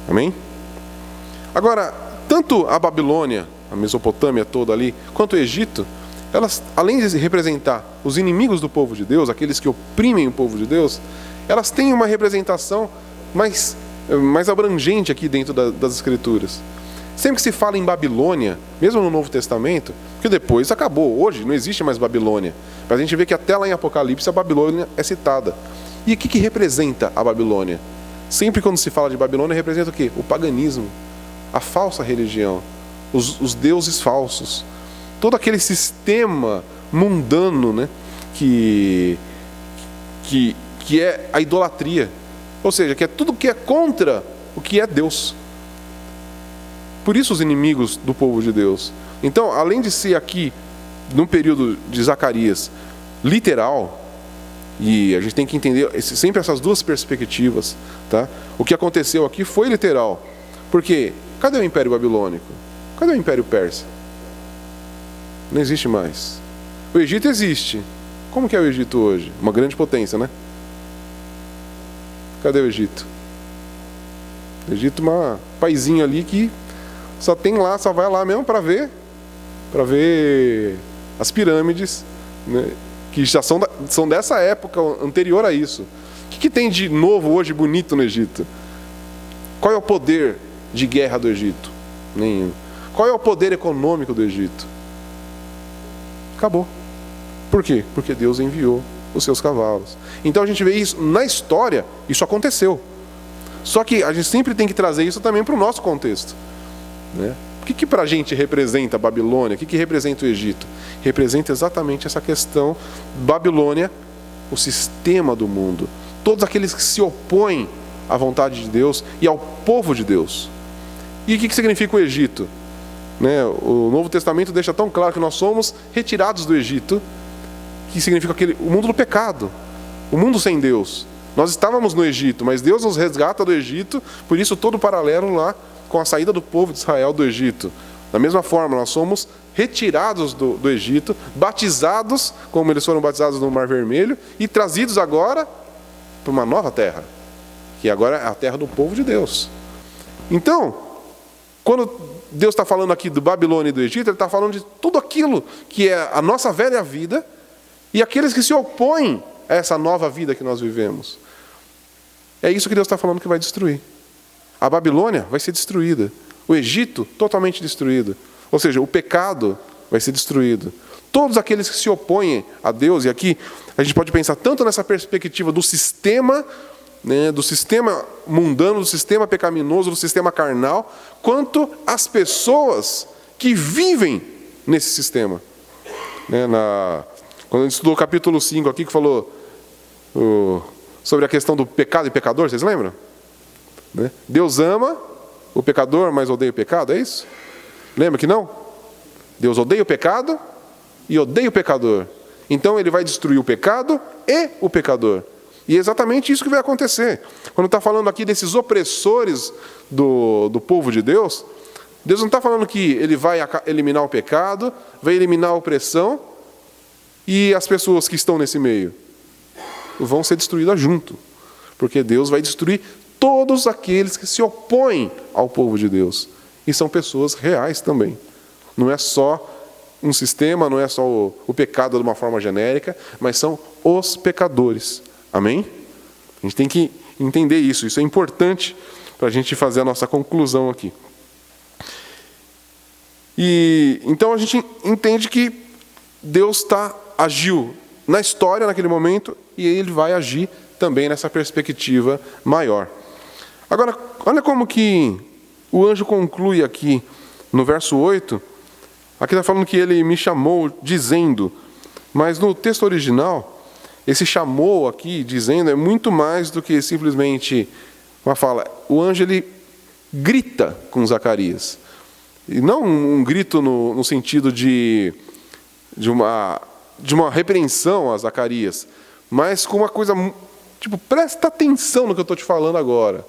Speaker 1: Amém? Agora, tanto a Babilônia, a Mesopotâmia toda ali, quanto o Egito, elas, além de representar os inimigos do povo de Deus, aqueles que oprimem o povo de Deus, elas têm uma representação mais abrangente aqui dentro das Escrituras. Sempre que se fala em Babilônia, mesmo no Novo Testamento, porque depois acabou, hoje não existe mais Babilônia, mas a gente vê que até lá em Apocalipse a Babilônia é citada. E o que representa a Babilônia? Sempre quando se fala de Babilônia, representa o quê? O paganismo, a falsa religião, os deuses falsos, todo aquele sistema mundano, né, que é a idolatria, ou seja, que é tudo que é contra o que é Deus. Por isso os inimigos do povo de Deus. Então, além de ser aqui, no período de Zacarias, literal, e a gente tem que entender sempre essas duas perspectivas, tá? O que aconteceu aqui foi literal. Porque, cadê o Império Babilônico? Cadê o Império Persa? Não existe mais. O Egito existe. Como que é o Egito hoje? Uma grande potência, né? Cadê o Egito? O Egito é um paizinho ali que só vai lá mesmo para ver as pirâmides, né, que já são dessa época anterior a isso. O que tem de novo hoje bonito no Egito? Qual é o poder de guerra do Egito? Nenhum. Qual é o poder econômico do Egito? Acabou. Por quê? Porque Deus enviou os seus cavalos. Então a gente vê isso na história, isso aconteceu. Só que a gente sempre tem que trazer isso também para o nosso contexto, né? O que para a gente representa a Babilônia? O que representa o Egito? Representa exatamente essa questão. Babilônia, o sistema do mundo. Todos aqueles que se opõem à vontade de Deus e ao povo de Deus. E o que significa o Egito? Né? O Novo Testamento deixa tão claro que nós somos retirados do Egito, que significa o mundo do pecado, o mundo sem Deus. Nós estávamos no Egito, mas Deus nos resgata do Egito, por isso todo o paralelo lá com a saída do povo de Israel do Egito. Da mesma forma, nós somos retirados do Egito, batizados, como eles foram batizados no Mar Vermelho, e trazidos agora para uma nova terra, que agora é a terra do povo de Deus. Então, quando Deus está falando aqui do Babilônia e do Egito, Ele está falando de tudo aquilo que é a nossa velha vida e aqueles que se opõem a essa nova vida que nós vivemos. É isso que Deus está falando que vai destruir. A Babilônia vai ser destruída. O Egito, totalmente destruído. Ou seja, o pecado vai ser destruído. Todos aqueles que se opõem a Deus, e aqui a gente pode pensar tanto nessa perspectiva do sistema, né, do sistema mundano, do sistema pecaminoso, do sistema carnal, quanto as pessoas que vivem nesse sistema. Né, quando a gente estudou o capítulo 5 aqui, que falou sobre a questão do pecado e pecador, vocês lembram? Né? Deus ama o pecador, mas odeia o pecado, é isso? Lembra que não? Deus odeia o pecado e odeia o pecador. Então Ele vai destruir o pecado e o pecador. E é exatamente isso que vai acontecer. Quando está falando aqui desses opressores do povo de Deus, Deus não está falando que Ele vai eliminar o pecado, vai eliminar a opressão, e as pessoas que estão nesse meio vão ser destruídas junto. Porque Deus vai destruir todos aqueles que se opõem ao povo de Deus. E são pessoas reais também. Não é só um sistema, não é só o pecado de uma forma genérica, mas são os pecadores. Amém? A gente tem que entender isso. Isso é importante para a gente fazer a nossa conclusão aqui. E então a gente entende que Deus agiu na história naquele momento e Ele vai agir também nessa perspectiva maior. Agora, olha como que o anjo conclui aqui no verso 8. Aqui está falando que Ele me chamou dizendo, mas no texto original, esse chamou aqui dizendo é muito mais do que simplesmente uma fala. O anjo ele grita com Zacarias. E não um grito no sentido de uma repreensão a Zacarias, mas com uma coisa, tipo, presta atenção no que eu estou te falando agora.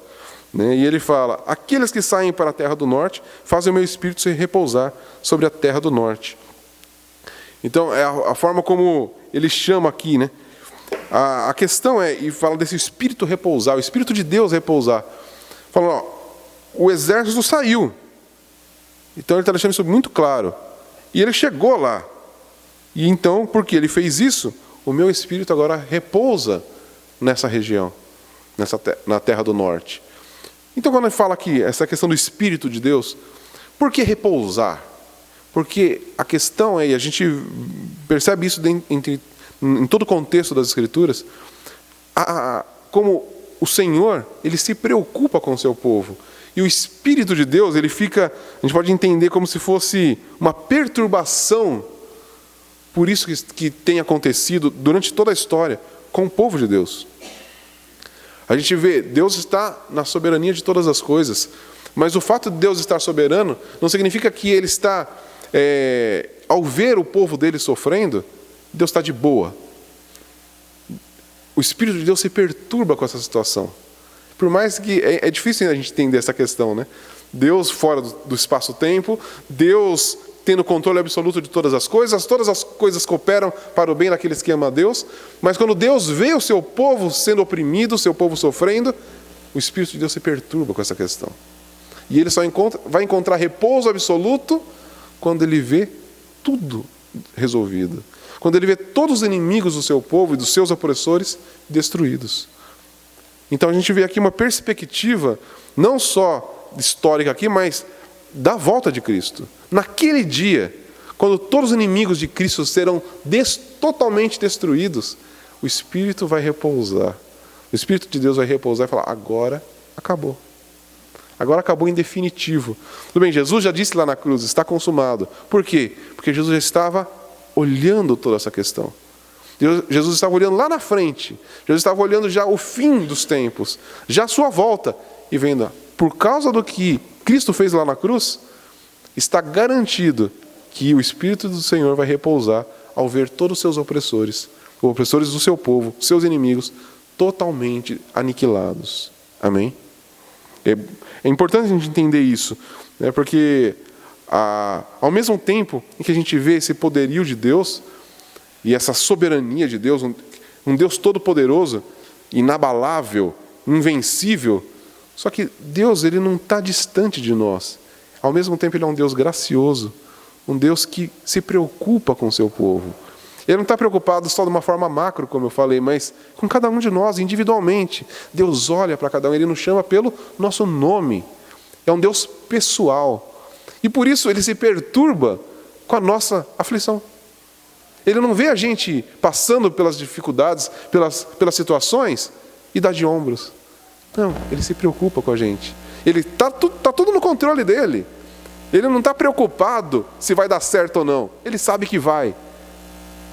Speaker 1: Né? E ele fala, aqueles que saem para a terra do norte, fazem o meu espírito se repousar sobre a terra do norte. Então, é a forma como ele chama aqui, né? A questão e fala desse espírito repousar, o espírito de Deus repousar. Fala, o exército saiu. Então ele está deixando isso muito claro. E ele chegou lá. E então, porque ele fez isso, o meu espírito agora repousa nessa região, na terra do norte. Então quando ele fala aqui, essa questão do espírito de Deus, por que repousar? Porque a questão e a gente percebe isso em todo o contexto das Escrituras, como o Senhor, Ele se preocupa com o seu povo. E o Espírito de Deus, ele fica, a gente pode entender como se fosse uma perturbação, por isso que tem acontecido durante toda a história, com o povo de Deus. A gente vê, Deus está na soberania de todas as coisas, mas o fato de Deus estar soberano não significa que Ele está, ao ver o povo dele sofrendo, Deus está de boa. O Espírito de Deus se perturba com essa situação. Por mais que é difícil a gente entender essa questão, né? Deus fora do espaço-tempo, Deus tendo controle absoluto de todas as coisas cooperam para o bem daqueles que amam a Deus, mas quando Deus vê o seu povo sendo oprimido, o seu povo sofrendo, o Espírito de Deus se perturba com essa questão. E ele só vai encontrar repouso absoluto quando ele vê tudo resolvido. Quando ele vê todos os inimigos do seu povo e dos seus opressores destruídos. Então a gente vê aqui uma perspectiva, não só histórica aqui, mas da volta de Cristo. Naquele dia, quando todos os inimigos de Cristo serão totalmente destruídos, o Espírito vai repousar. O Espírito de Deus vai repousar e falar, agora acabou. Agora acabou em definitivo. Tudo bem, Jesus já disse lá na cruz, está consumado. Por quê? Porque Jesus já estava olhando toda essa questão. Jesus estava olhando lá na frente. Jesus estava olhando já o fim dos tempos, já a sua volta, e vendo, por causa do que Cristo fez lá na cruz, está garantido que o Espírito do Senhor vai repousar ao ver todos os seus opressores do seu povo, seus inimigos, totalmente aniquilados. Amém? É importante a gente entender isso, né? Porque ao mesmo tempo em que a gente vê esse poderio de Deus, e essa soberania de Deus, um Deus todo-poderoso, inabalável, invencível, só que Deus ele não está distante de nós. Ao mesmo tempo Ele é um Deus gracioso, um Deus que se preocupa com o seu povo. Ele não está preocupado só de uma forma macro, como eu falei, mas com cada um de nós, individualmente. Deus olha para cada um, Ele nos chama pelo nosso nome. É um Deus pessoal. E por isso Ele se perturba com a nossa aflição. Ele não vê a gente passando pelas dificuldades, pelas situações e dá de ombros. Não, Ele se preocupa com a gente. Ele está tudo no controle dele. Ele não está preocupado se vai dar certo ou não. Ele sabe que vai.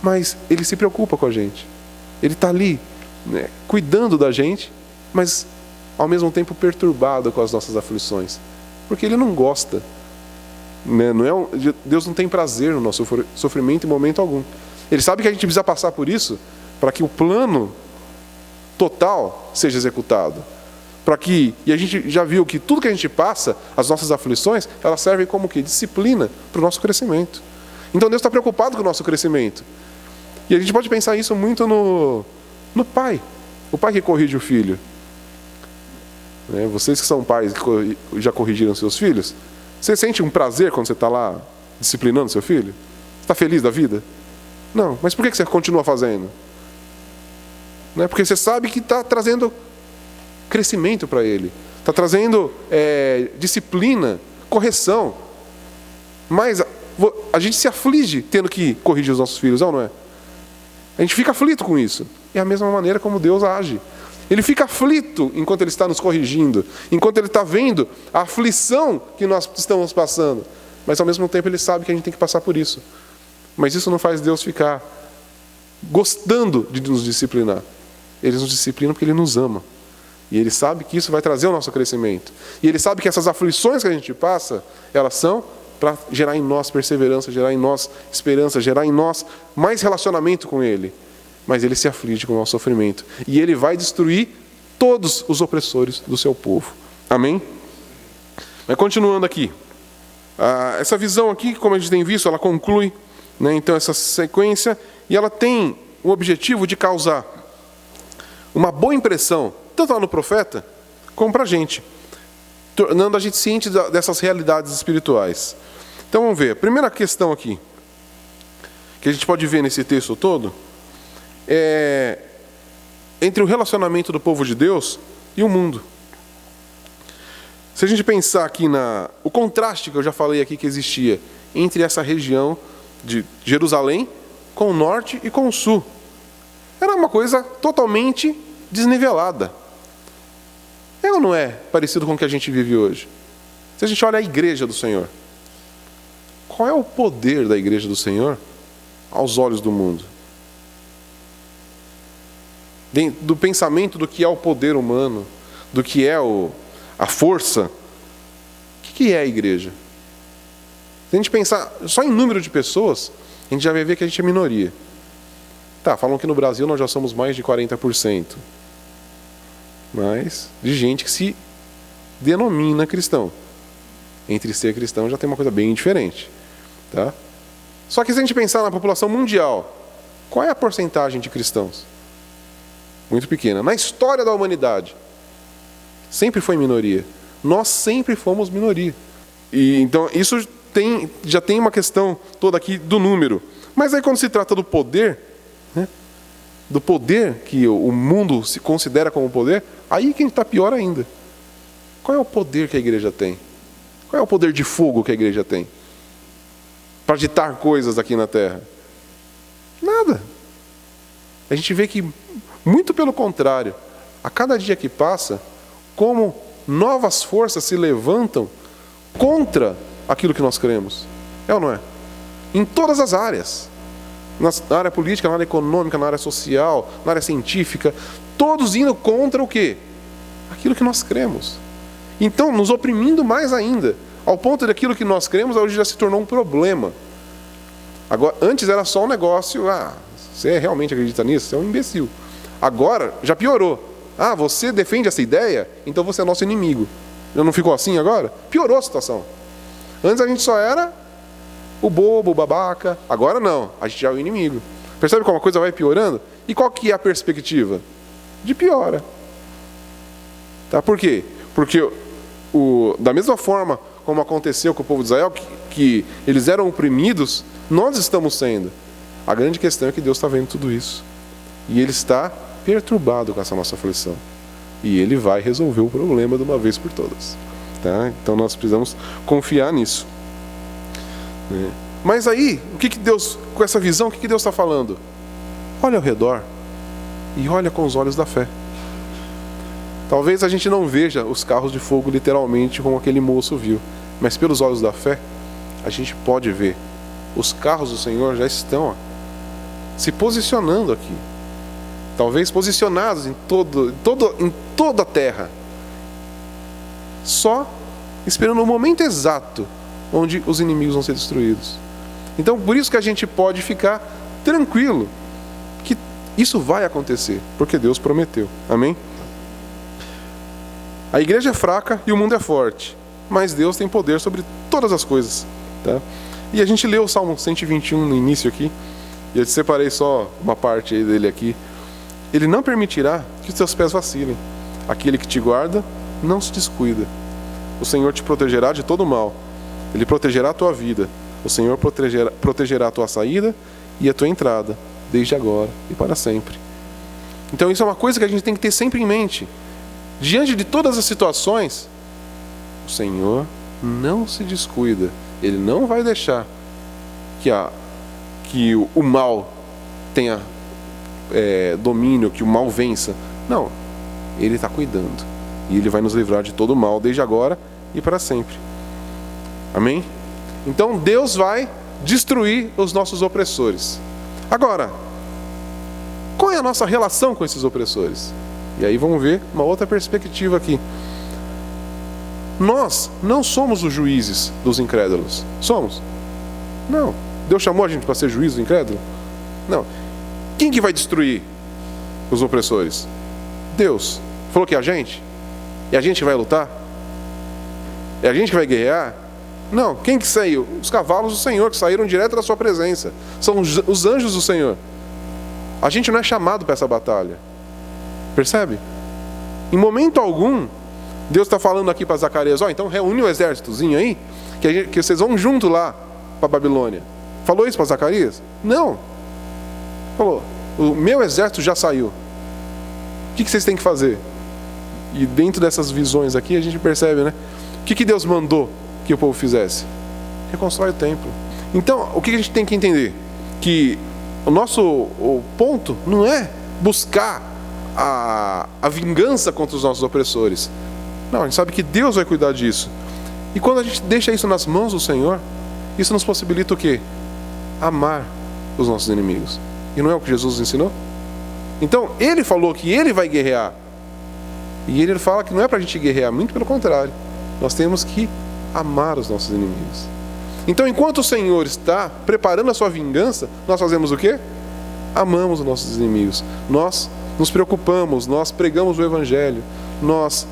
Speaker 1: Mas Ele se preocupa com a gente. Ele está ali, né, cuidando da gente, mas ao mesmo tempo perturbado com as nossas aflições. Porque Ele não gosta. Né? Deus não tem prazer no nosso sofrimento em momento algum. Ele sabe que a gente precisa passar por isso para que o plano total seja executado. E a gente já viu que tudo que a gente passa, as nossas aflições, elas servem como que? Disciplina para o nosso crescimento. Então Deus está preocupado com o nosso crescimento. E a gente pode pensar isso muito no pai. O pai que corrige o filho. Né? Vocês que são pais que já corrigiram seus filhos, você sente um prazer quando você está lá disciplinando seu filho? Você está feliz da vida? Não, mas por que você continua fazendo? Não é porque você sabe que está trazendo crescimento para ele. Está trazendo disciplina, correção. Mas a gente se aflige tendo que corrigir os nossos filhos, não é? A gente fica aflito com isso. É a mesma maneira como Deus age. Ele fica aflito enquanto Ele está nos corrigindo, enquanto Ele está vendo a aflição que nós estamos passando. Mas ao mesmo tempo Ele sabe que a gente tem que passar por isso. Mas isso não faz Deus ficar gostando de nos disciplinar. Ele nos disciplina porque Ele nos ama. E Ele sabe que isso vai trazer o nosso crescimento. E Ele sabe que essas aflições que a gente passa, elas são para gerar em nós perseverança, gerar em nós esperança, gerar em nós mais relacionamento com Ele. Mas Ele se aflige com o nosso sofrimento. E Ele vai destruir todos os opressores do seu povo. Amém? Mas continuando aqui. Essa visão aqui, como a gente tem visto, ela conclui, né, então essa sequência, e ela tem o objetivo de causar uma boa impressão, tanto lá no profeta, como para a gente, tornando a gente ciente dessas realidades espirituais. Então vamos ver, a primeira questão aqui, que a gente pode ver nesse texto todo, é entre o relacionamento do povo de Deus e o mundo. Se a gente pensar aqui o contraste que eu já falei aqui que existia entre essa região de Jerusalém com o norte e com o sul, era uma coisa totalmente desnivelada. É ou não é parecido com o que a gente vive hoje? Se a gente olha a igreja do Senhor, qual é o poder da igreja do Senhor aos olhos do mundo? Do pensamento do que é o poder humano, do que é a força, o que é a igreja? Se a gente pensar só em número de pessoas, a gente já vai ver que a gente é minoria. Tá, falam que no Brasil nós já somos mais de 40%. Mas de gente que se denomina cristão. Entre ser cristão já tem uma coisa bem diferente. Tá? Só que se a gente pensar na população mundial, qual é a porcentagem de cristãos? Muito pequena. Na história da humanidade, sempre foi minoria. Nós sempre fomos minoria. E então isso já tem uma questão toda aqui do número. Mas aí quando se trata do poder, né, do poder que o mundo se considera como poder, aí que a gente está pior ainda. Qual é o poder que a igreja tem? Qual é o poder de fogo que a igreja tem? Para ditar coisas aqui na terra? Nada. A gente vê que, muito pelo contrário, a cada dia que passa, como novas forças se levantam contra aquilo que nós cremos. É ou não é? Em todas as áreas. Na área política, na área econômica, na área social, na área científica, todos indo contra o quê? Aquilo que nós cremos. Então, nos oprimindo mais ainda, ao ponto daquilo que nós cremos, hoje já se tornou um problema. Agora, antes era só um negócio, você realmente acredita nisso? Você é um imbecil. Agora, já piorou. Você defende essa ideia? Então você é nosso inimigo. Já não ficou assim agora? Piorou a situação. Antes a gente só era o bobo, o babaca. Agora não, a gente já é o inimigo. Percebe como a coisa vai piorando? E qual que é a perspectiva? De piora. Tá? Por quê? Porque da mesma forma como aconteceu com o povo de Israel, que eles eram oprimidos, nós estamos sendo. A grande questão é que Deus está vendo tudo isso. E Ele está perturbado com essa nossa aflição. E Ele vai resolver o problema de uma vez por todas. Tá? Então nós precisamos confiar nisso. Mas aí, o que Deus, com essa visão, o que Deus está falando? Olha ao redor e olha com os olhos da fé. Talvez a gente não veja os carros de fogo literalmente como aquele moço viu, mas pelos olhos da fé, a gente pode ver. Os carros do Senhor já estão se posicionando aqui. Talvez posicionados em toda a terra. Só esperando o momento exato onde os inimigos vão ser destruídos. Então, por isso que a gente pode ficar tranquilo que isso vai acontecer, porque Deus prometeu. Amém? A igreja é fraca e o mundo é forte, mas Deus tem poder sobre todas as coisas. Tá? E a gente leu o Salmo 121 no início aqui, e eu separei só uma parte dele aqui. Ele não permitirá que os teus pés vacilem. Aquele que te guarda não se descuida. O Senhor te protegerá de todo mal. Ele protegerá a tua vida. O Senhor protegerá a tua saída e a tua entrada, desde agora e para sempre. Então isso é uma coisa que a gente tem que ter sempre em mente. diante de todas as situações, o Senhor não se descuida. Ele não vai deixar que o mal tenha domínio, que o mal vença. Não, Ele está cuidando. E Ele vai nos livrar de todo o mal, desde agora e para sempre. Amém? Então Deus vai destruir os nossos opressores. Agora, qual é a nossa relação com esses opressores? E aí vamos ver uma outra perspectiva aqui. Nós não somos os juízes dos incrédulos. Somos? Não. Deus chamou a gente para ser juiz do incrédulo? Não. Quem que vai destruir os opressores? Deus. Falou que é a gente? E a gente vai lutar? É a gente que vai guerrear? Não. Quem que saiu? Os cavalos do Senhor, que saíram direto da sua presença. São os anjos do Senhor. A gente não é chamado para essa batalha. Percebe? Em momento algum, Deus está falando aqui para Zacarias, então reúne o exércitozinho aí, que vocês vão junto lá para a Babilônia. Falou isso para Zacarias? Não. Falou, o meu exército já saiu. O que vocês têm que fazer? E dentro dessas visões aqui, a gente percebe, né? O que Deus mandou que o povo fizesse? Reconstrói o templo. Então, o que a gente tem que entender? Que o ponto não é buscar a vingança contra os nossos opressores. Não, a gente sabe que Deus vai cuidar disso. E quando a gente deixa isso nas mãos do Senhor, isso nos possibilita o quê? Amar os nossos inimigos. E não é o que Jesus ensinou? Então, Ele falou que Ele vai guerrear. E Ele fala que não é para a gente guerrear, muito pelo contrário. Nós temos que amar os nossos inimigos. Então, enquanto o Senhor está preparando a sua vingança, nós fazemos o quê? Amamos os nossos inimigos. Nós nos preocupamos, nós pregamos o Evangelho. Nós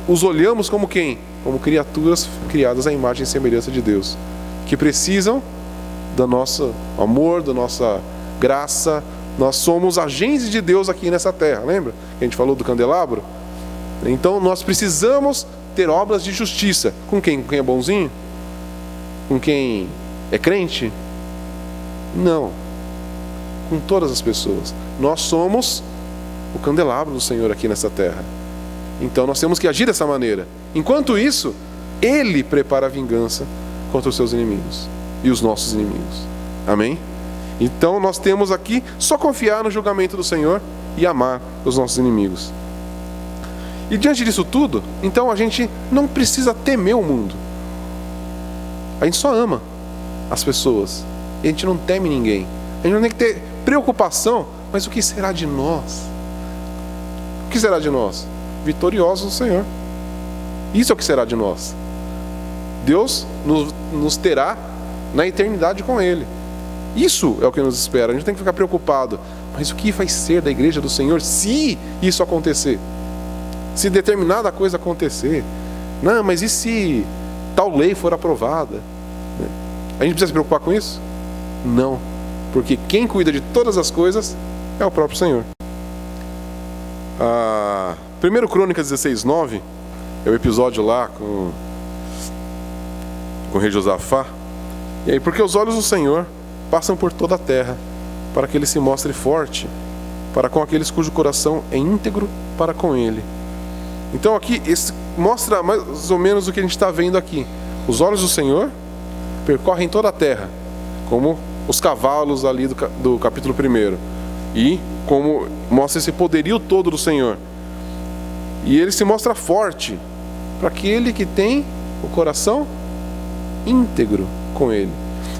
Speaker 1: os olhamos como quem? Como criaturas criadas à imagem e semelhança de Deus, que precisam do nosso amor, da nossa graça. Nós somos agentes de Deus aqui nessa terra, lembra? Que a gente falou do candelabro? Então nós precisamos ter obras de justiça. Com quem? Com quem é bonzinho? Com quem é crente? Não. Com todas as pessoas. Nós somos o candelabro do Senhor aqui nessa terra. Então nós temos que agir dessa maneira. Enquanto isso, Ele prepara a vingança contra os seus inimigos e os nossos inimigos. Amém? Então nós temos aqui só confiar no julgamento do Senhor e amar os nossos inimigos. E diante disso tudo, então a gente não precisa temer o mundo. A gente só ama as pessoas. E a gente não teme ninguém. A gente não tem que ter preocupação, mas o que será de nós? O que será de nós? Vitoriosos no Senhor. Isso é o que será de nós. Deus nos terá na eternidade com Ele. Isso é o que nos espera. A gente tem que ficar preocupado. Mas o que vai ser da igreja do Senhor se isso acontecer? Se determinada coisa acontecer? Não, mas e se tal lei for aprovada? A gente precisa se preocupar com isso? Não. Porque quem cuida de todas as coisas é o próprio Senhor. 1 Crônicas 16:9 é o episódio lá com o rei Josafá. E aí, porque os olhos do Senhor passam por toda a terra, para que Ele se mostre forte, para com aqueles cujo coração é íntegro para com Ele. Então aqui mostra mais ou menos o que a gente está vendo aqui. Os olhos do Senhor percorrem toda a terra, como os cavalos ali do capítulo 1. E como mostra esse poderio todo do Senhor. E Ele se mostra forte para aquele que tem o coração íntegro com Ele.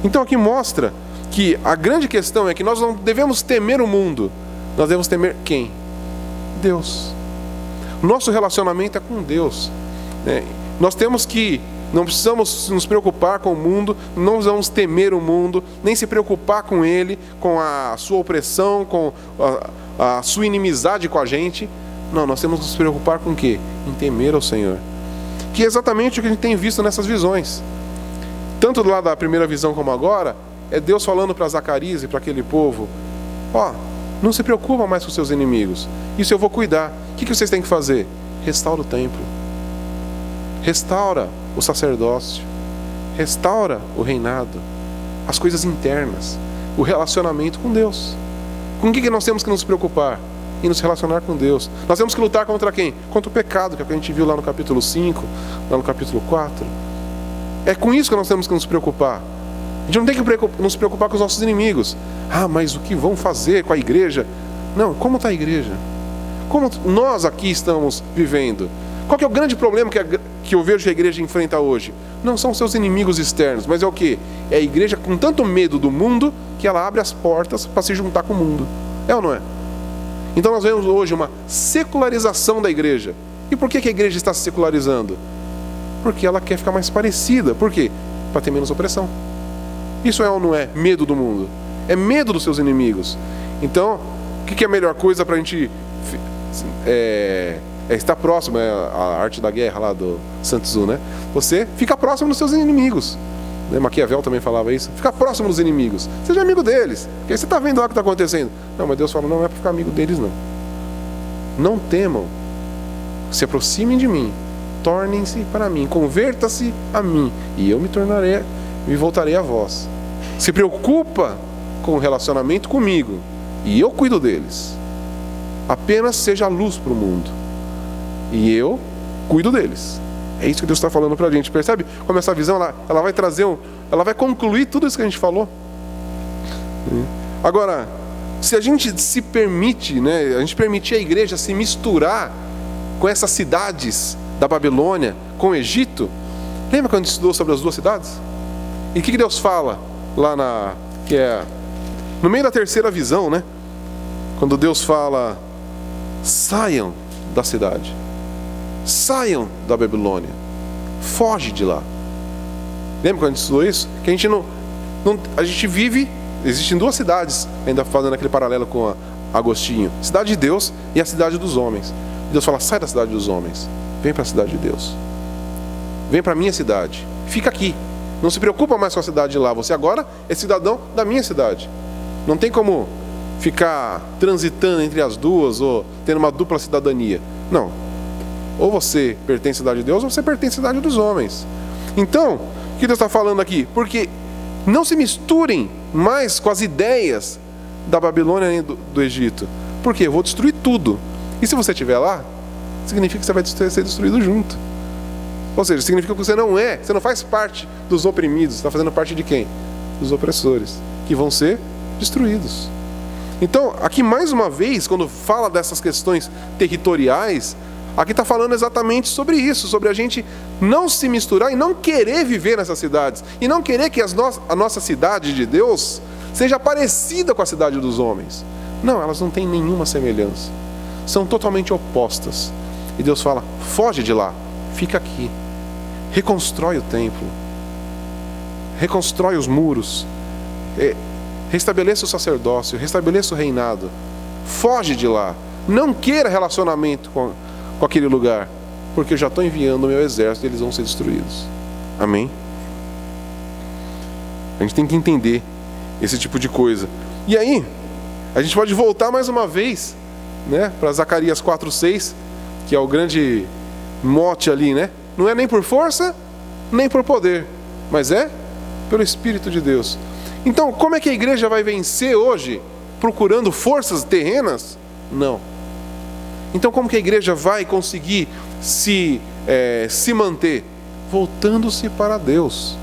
Speaker 1: Então aqui mostra que a grande questão é que nós não devemos temer o mundo. Nós devemos temer quem? Deus. Nosso relacionamento é com Deus. Nós temos que, não precisamos nos preocupar com o mundo, não precisamos temer o mundo, nem se preocupar com ele, com a sua opressão, com a sua inimizade com a gente. Não, nós temos que nos preocupar com o quê? Em temer ao Senhor. Que é exatamente o que a gente tem visto nessas visões. Tanto do lado da primeira visão como agora, é Deus falando para Zacarias e para aquele povo: não se preocupa mais com seus inimigos, isso eu vou cuidar. O que vocês têm que fazer? Restaura o templo, restaura o sacerdócio, restaura o reinado, as coisas internas, o relacionamento com Deus. Com o que nós temos que nos preocupar? e nos relacionar com Deus. Nós temos que lutar contra quem? Contra o pecado, que é o que a gente viu lá no capítulo 5, lá no capítulo 4. É com isso que nós temos que nos preocupar. A gente não tem que nos preocupar com os nossos inimigos. Mas o que vão fazer com a igreja? Não, como está a igreja? Como nós aqui estamos vivendo? Qual que é o grande problema que eu vejo que a igreja enfrenta hoje? Não são seus inimigos externos, mas é o quê? É a igreja com tanto medo do mundo que ela abre as portas para se juntar com o mundo. É ou não é? Então nós vemos hoje uma secularização da igreja. E por que a igreja está se secularizando? Porque ela quer ficar mais parecida. Por quê? Para ter menos opressão. Isso é ou não é medo do mundo? É medo dos seus inimigos. Então, o que é a melhor coisa para a gente estar próximo? É a arte da guerra lá do Sun Tzu, né? Você fica próximo dos seus inimigos. Maquiavel também falava isso. Fica próximo dos inimigos. Seja amigo deles. Porque aí você está vendo lá o que está acontecendo. Não, mas Deus fala, não é para ficar amigo deles, não. Não temam. Se aproximem de mim. Tornem-se para mim. Converta-se a mim. E eu me voltarei a vós. Se preocupa com o relacionamento comigo. E eu cuido deles. Apenas seja luz para o mundo. E eu cuido deles. É isso que Deus está falando para a gente. Percebe como essa visão ela vai trazer, ela vai concluir tudo isso que a gente falou. Agora, se a gente se permite, né, a gente permitir a igreja se misturar com essas cidades da Babilônia, com o Egito, lembra quando a gente estudou sobre as duas cidades? E o que Deus fala lá no meio da terceira visão, né? Quando Deus fala, saiam da cidade. Saiam da Babilônia. Foge de lá. Lembra quando a gente estudou isso? Que a gente vive, existem duas cidades, ainda fazendo aquele paralelo com Agostinho. Cidade de Deus e a cidade dos homens. Deus fala, sai da cidade dos homens. Vem para a cidade de Deus. Vem para a minha cidade. Fica aqui. Não se preocupa mais com a cidade de lá. Você agora é cidadão da minha cidade. Não tem como ficar transitando entre as duas ou tendo uma dupla cidadania. Não. Ou você pertence à cidade de Deus ou você pertence à cidade dos homens. Então, o que Deus está falando aqui? Porque não se misturem mais com as ideias da Babilônia nem do Egito. Por quê? Eu vou destruir tudo. E se você estiver lá, significa que você vai ser destruído junto. Ou seja, significa que você não faz parte dos oprimidos. Você está fazendo parte de quem? Dos opressores, que vão ser destruídos. Então, aqui mais uma vez, quando fala dessas questões territoriais, aqui está falando exatamente sobre isso, sobre a gente não se misturar e não querer viver nessas cidades, e não querer que a nossa cidade de Deus seja parecida com a cidade dos homens. Não, elas não têm nenhuma semelhança, são totalmente opostas. E Deus fala, foge de lá, fica aqui, reconstrói o templo, reconstrói os muros, restabeleça o sacerdócio, restabeleça o reinado, foge de lá, não queira relacionamento com aquele lugar, porque eu já estou enviando o meu exército e eles vão ser destruídos. Amém? A gente tem que entender esse tipo de coisa. E aí, a gente pode voltar mais uma vez, né, para Zacarias 4:6, que é o grande mote ali, né? Não é nem por força, nem por poder, mas é pelo Espírito de Deus. Então, como é que a igreja vai vencer hoje? Procurando forças terrenas? Não. Então, como que a igreja vai conseguir se manter? Voltando-se para Deus.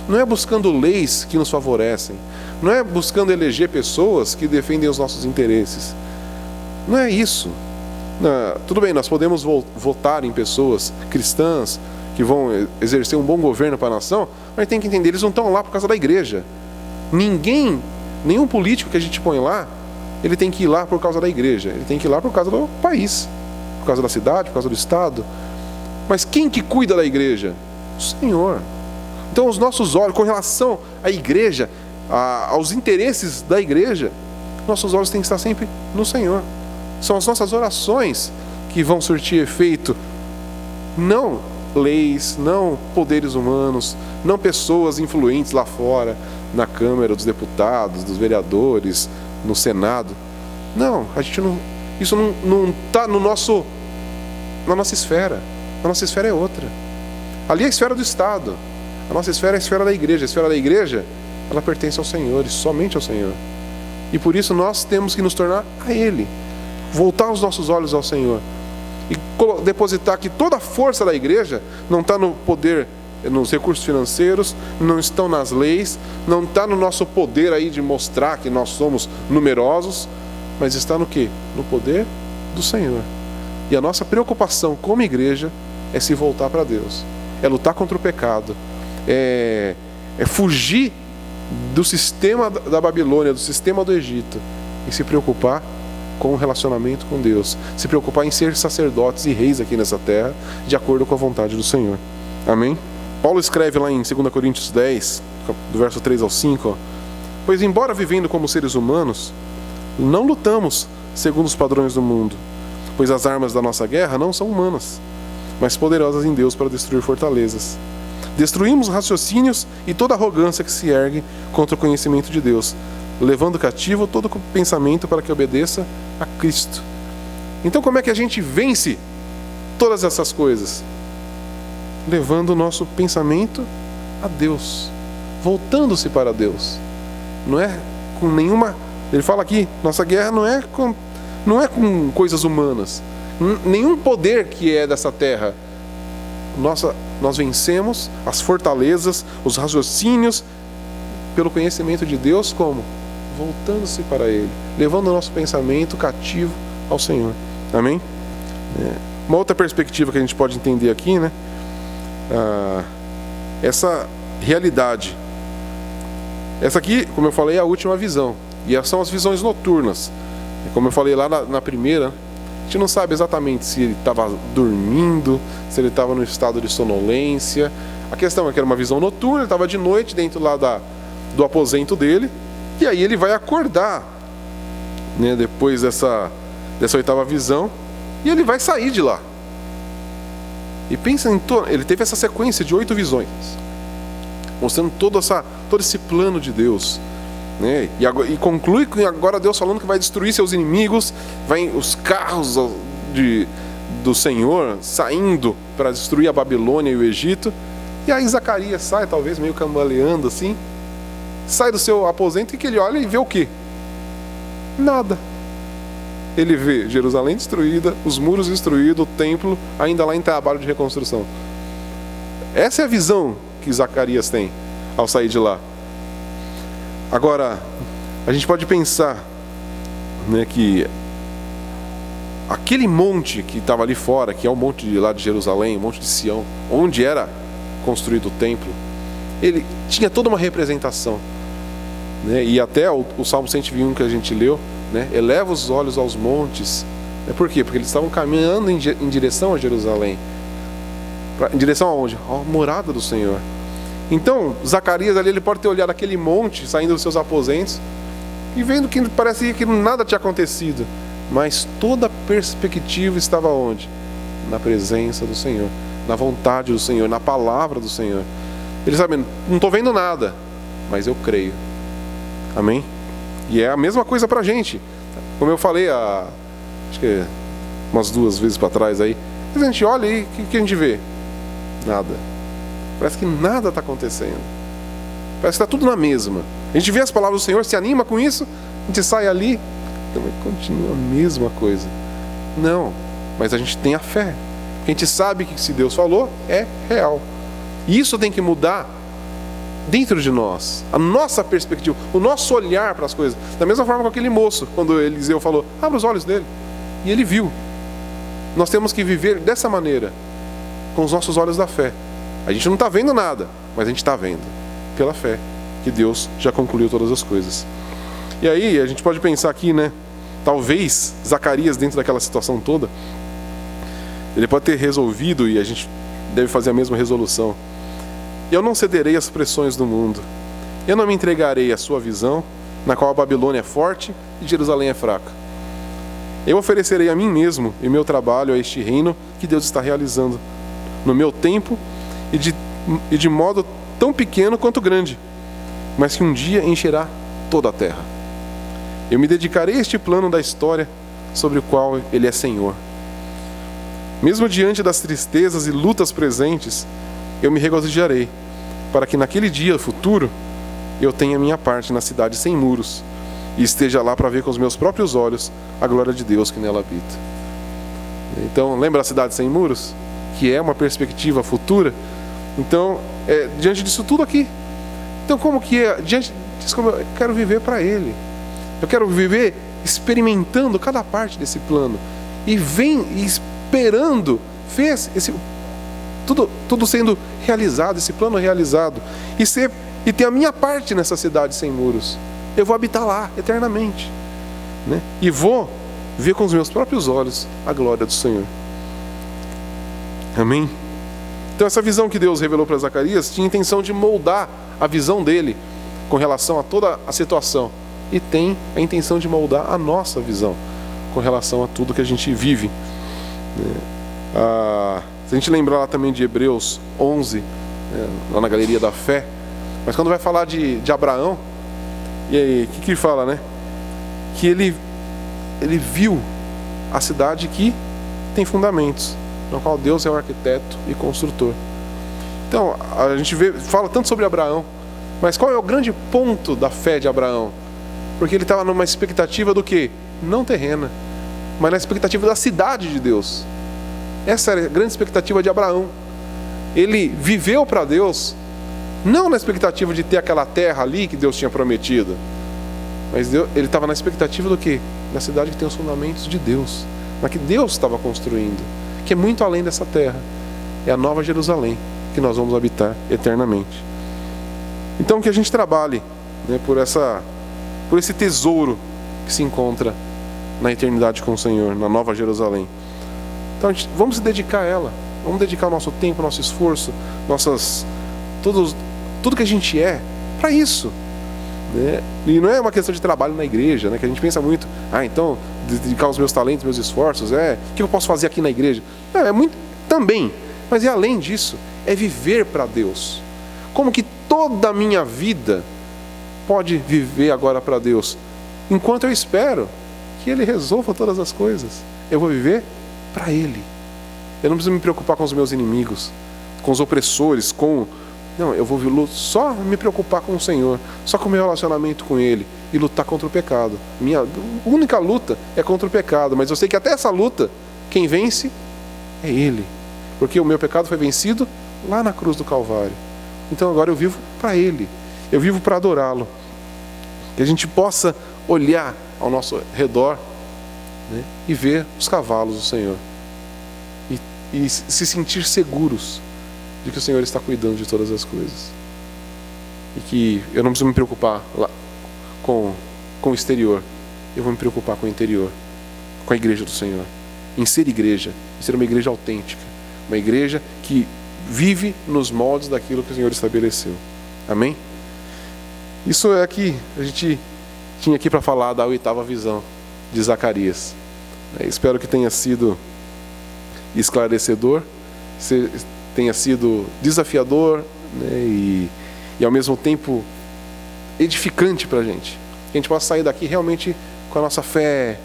Speaker 1: Não é buscando leis que nos favorecem. Não é buscando eleger pessoas que defendem os nossos interesses. Não é isso. Não, tudo bem, nós podemos votar em pessoas cristãs que vão exercer um bom governo para a nação, mas tem que entender, eles não estão lá por causa da igreja. Nenhum político que a gente põe lá, ele tem que ir lá por causa da igreja. Ele tem que ir lá por causa do país, por causa da cidade, por causa do estado. Mas quem que cuida da igreja? O Senhor. Então os nossos olhos, com relação à igreja, aos interesses da igreja, nossos olhos têm que estar sempre no Senhor. São as nossas orações que vão surtir efeito. Não leis, não poderes humanos, não pessoas influentes lá fora, na Câmara dos Deputados, dos vereadores, no Senado. Não, isso não está na nossa esfera. A nossa esfera é outra. Ali é a esfera do Estado. A nossa esfera é a esfera da igreja. A esfera da igreja, ela pertence ao Senhor e somente ao Senhor. E por isso nós temos que nos tornar a Ele. voltar os nossos olhos ao Senhor e depositar que toda a força da igreja não está no poder, nos recursos financeiros, não estão nas leis, não está no nosso poder aí de mostrar que nós somos numerosos, mas está no quê? No poder do Senhor. E a nossa preocupação como igreja é se voltar para Deus, é lutar contra o pecado, é fugir do sistema da Babilônia, do sistema do Egito, e se preocupar com o relacionamento com Deus, se preocupar em ser sacerdotes e reis aqui nessa terra, de acordo com a vontade do Senhor. Amém? Paulo escreve lá em 2 Coríntios 10, do verso 3 ao 5, pois embora vivendo como seres humanos, não lutamos segundo os padrões do mundo, pois as armas da nossa guerra não são humanas, mas poderosas em Deus para destruir fortalezas. Destruímos raciocínios e toda arrogância que se ergue contra o conhecimento de Deus, levando cativo todo pensamento para que obedeça a Cristo. Então como é que a gente vence todas essas coisas? Levando o nosso pensamento a Deus, voltando-se para Deus. Não é com nenhuma... Ele fala aqui, nossa guerra não é com coisas humanas. Nenhum poder que é dessa terra. Nós vencemos as fortalezas, os raciocínios, pelo conhecimento de Deus, como? Voltando-se para Ele, levando o nosso pensamento cativo ao Senhor. Amém? Uma outra perspectiva que a gente pode entender aqui, né? Essa realidade. Essa aqui, como eu falei, é a última visão. E essas são as visões noturnas. Como eu falei lá na primeira, a gente não sabe exatamente se ele estava dormindo, se ele estava no estado de sonolência. A questão é que era uma visão noturna, ele estava de noite dentro lá do aposento dele, e aí ele vai acordar, né, depois dessa oitava visão, e ele vai sair de lá. E pensa ele teve essa sequência de 8 visões, mostrando todo esse plano de Deus, né? E conclui com agora Deus falando que vai destruir seus inimigos, os carros do Senhor saindo para destruir a Babilônia e o Egito. E aí Zacarias sai, talvez meio cambaleando assim, sai do seu aposento, e que ele olha e vê o quê? Nada. Ele vê Jerusalém destruída, os muros destruídos, o templo ainda lá em trabalho de reconstrução. Essa é a visão que Zacarias tem ao sair de lá. Agora, a gente pode pensar, né, que aquele monte que estava ali fora, que é o monte lá de Jerusalém, o monte de Sião, onde era construído o templo, ele tinha toda uma representação, né? E até o Salmo 121 que a gente leu, né, eleva os olhos aos montes. Por quê? Porque eles estavam caminhando em direção a Jerusalém. Em direção aonde? À morada do Senhor. Então, Zacarias ali, ele pode ter olhado aquele monte saindo dos seus aposentos e vendo que parecia que nada tinha acontecido, mas toda a perspectiva estava onde? Na presença do Senhor, na vontade do Senhor, na palavra do Senhor. Ele sabe, não estou vendo nada, mas eu creio. Amém? E é a mesma coisa para a gente. Como eu falei, acho que umas 2 vezes para trás aí, a gente olha e o que a gente vê? Nada. Parece que nada está acontecendo. Parece que está tudo na mesma. A gente vê as palavras do Senhor, se anima com isso, a gente sai ali, então continua a mesma coisa. Não, mas a gente tem a fé. A gente sabe que se Deus falou, é real. E isso tem que mudar dentro de nós, a nossa perspectiva, o nosso olhar para as coisas. Da mesma forma com aquele moço, quando Eliseu falou, abra os olhos dele. E ele viu. Nós temos que viver dessa maneira, com os nossos olhos da fé. A gente não está vendo nada, mas a gente está vendo, pela fé, que Deus já concluiu todas as coisas. E aí, a gente pode pensar aqui, né? Talvez Zacarias, dentro daquela situação toda, ele pode ter resolvido, e a gente deve fazer a mesma resolução: eu não cederei às pressões do mundo. Eu não me entregarei à sua visão, na qual a Babilônia é forte e Jerusalém é fraca. Eu oferecerei a mim mesmo e meu trabalho a este reino que Deus está realizando, no meu tempo e de modo tão pequeno quanto grande, mas que um dia encherá toda a terra. Eu me dedicarei a este plano da história sobre o qual Ele é Senhor. Mesmo diante das tristezas e lutas presentes, eu me regozijarei, para que naquele dia futuro eu tenha minha parte na cidade sem muros, e esteja lá para ver com os meus próprios olhos a glória de Deus que nela habita. Então, lembra a cidade sem muros? Que é uma perspectiva futura. Então, diante disso tudo aqui. Então, como que é? Diante disso, como eu quero viver para Ele. Eu quero viver experimentando cada parte desse plano. E esperando, tudo sendo realizado, esse plano realizado. E ter a minha parte nessa cidade sem muros. Eu vou habitar lá eternamente, né? E vou ver com os meus próprios olhos a glória do Senhor. Amém? Então essa visão que Deus revelou para Zacarias tinha a intenção de moldar a visão dele com relação a toda a situação. E tem a intenção de moldar a nossa visão com relação a tudo que a gente vive. Se a gente lembrar lá também de Hebreus 11, lá na Galeria da Fé, mas quando vai falar de Abraão, e aí, o que ele fala, né? Que ele viu a cidade que tem fundamentos, no qual Deus é o arquiteto e construtor. Então, a gente fala tanto sobre Abraão, mas qual é o grande ponto da fé de Abraão? Porque ele estava numa expectativa do quê? Não terrena, mas na expectativa da cidade de Deus. Essa era a grande expectativa de Abraão. Ele viveu para Deus, não na expectativa de ter aquela terra ali que Deus tinha prometido, mas ele estava na expectativa do quê? Da cidade que tem os fundamentos de Deus, na que Deus estava construindo, que é muito além dessa terra. É a Nova Jerusalém, que nós vamos habitar eternamente. Então que a gente trabalhe, né, por esse tesouro que se encontra na eternidade com o Senhor, na Nova Jerusalém. Então vamos se dedicar a ela, vamos dedicar o nosso tempo, o nosso esforço, tudo que a gente é para isso, né? E não é uma questão de trabalho na igreja, né? Que a gente pensa muito, então dedicar os meus talentos, meus esforços, o que eu posso fazer aqui na igreja? Não, é muito também, mas além disso, é viver para Deus. Como que toda a minha vida pode viver agora para Deus? Enquanto eu espero que Ele resolva todas as coisas, eu vou viver para Ele. Eu não preciso me preocupar com os meus inimigos, com os opressores, não, eu vou só me preocupar com o Senhor, só com o meu relacionamento com Ele e lutar contra o pecado. Minha única luta é contra o pecado, mas eu sei que até essa luta, quem vence é Ele, porque o meu pecado foi vencido lá na cruz do Calvário. Então agora eu vivo para Ele, eu vivo para adorá-lo. Que a gente possa olhar ao nosso redor, né, e ver os cavalos do Senhor e se sentir seguros de que o Senhor está cuidando de todas as coisas. E que eu não preciso me preocupar lá com o exterior. Eu vou me preocupar com o interior, com a igreja do Senhor. Em ser igreja, em ser uma igreja autêntica. Uma igreja que vive nos moldes daquilo que o Senhor estabeleceu. Amém? Isso é que a gente tinha aqui para falar da 8ª visão de Zacarias. Espero que tenha sido esclarecedor, tenha sido desafiador, né, e ao mesmo tempo edificante para a gente. Que a gente possa sair daqui realmente com a nossa fé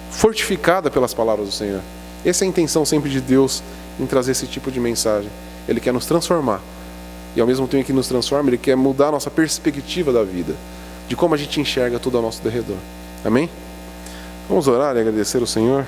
Speaker 1: fortificada pelas palavras do Senhor. Essa é a intenção sempre de Deus em trazer esse tipo de mensagem. Ele quer nos transformar. E ao mesmo tempo que nos transforma, Ele quer mudar a nossa perspectiva da vida, de como a gente enxerga tudo ao nosso derredor. Amém? Vamos orar e agradecer ao Senhor.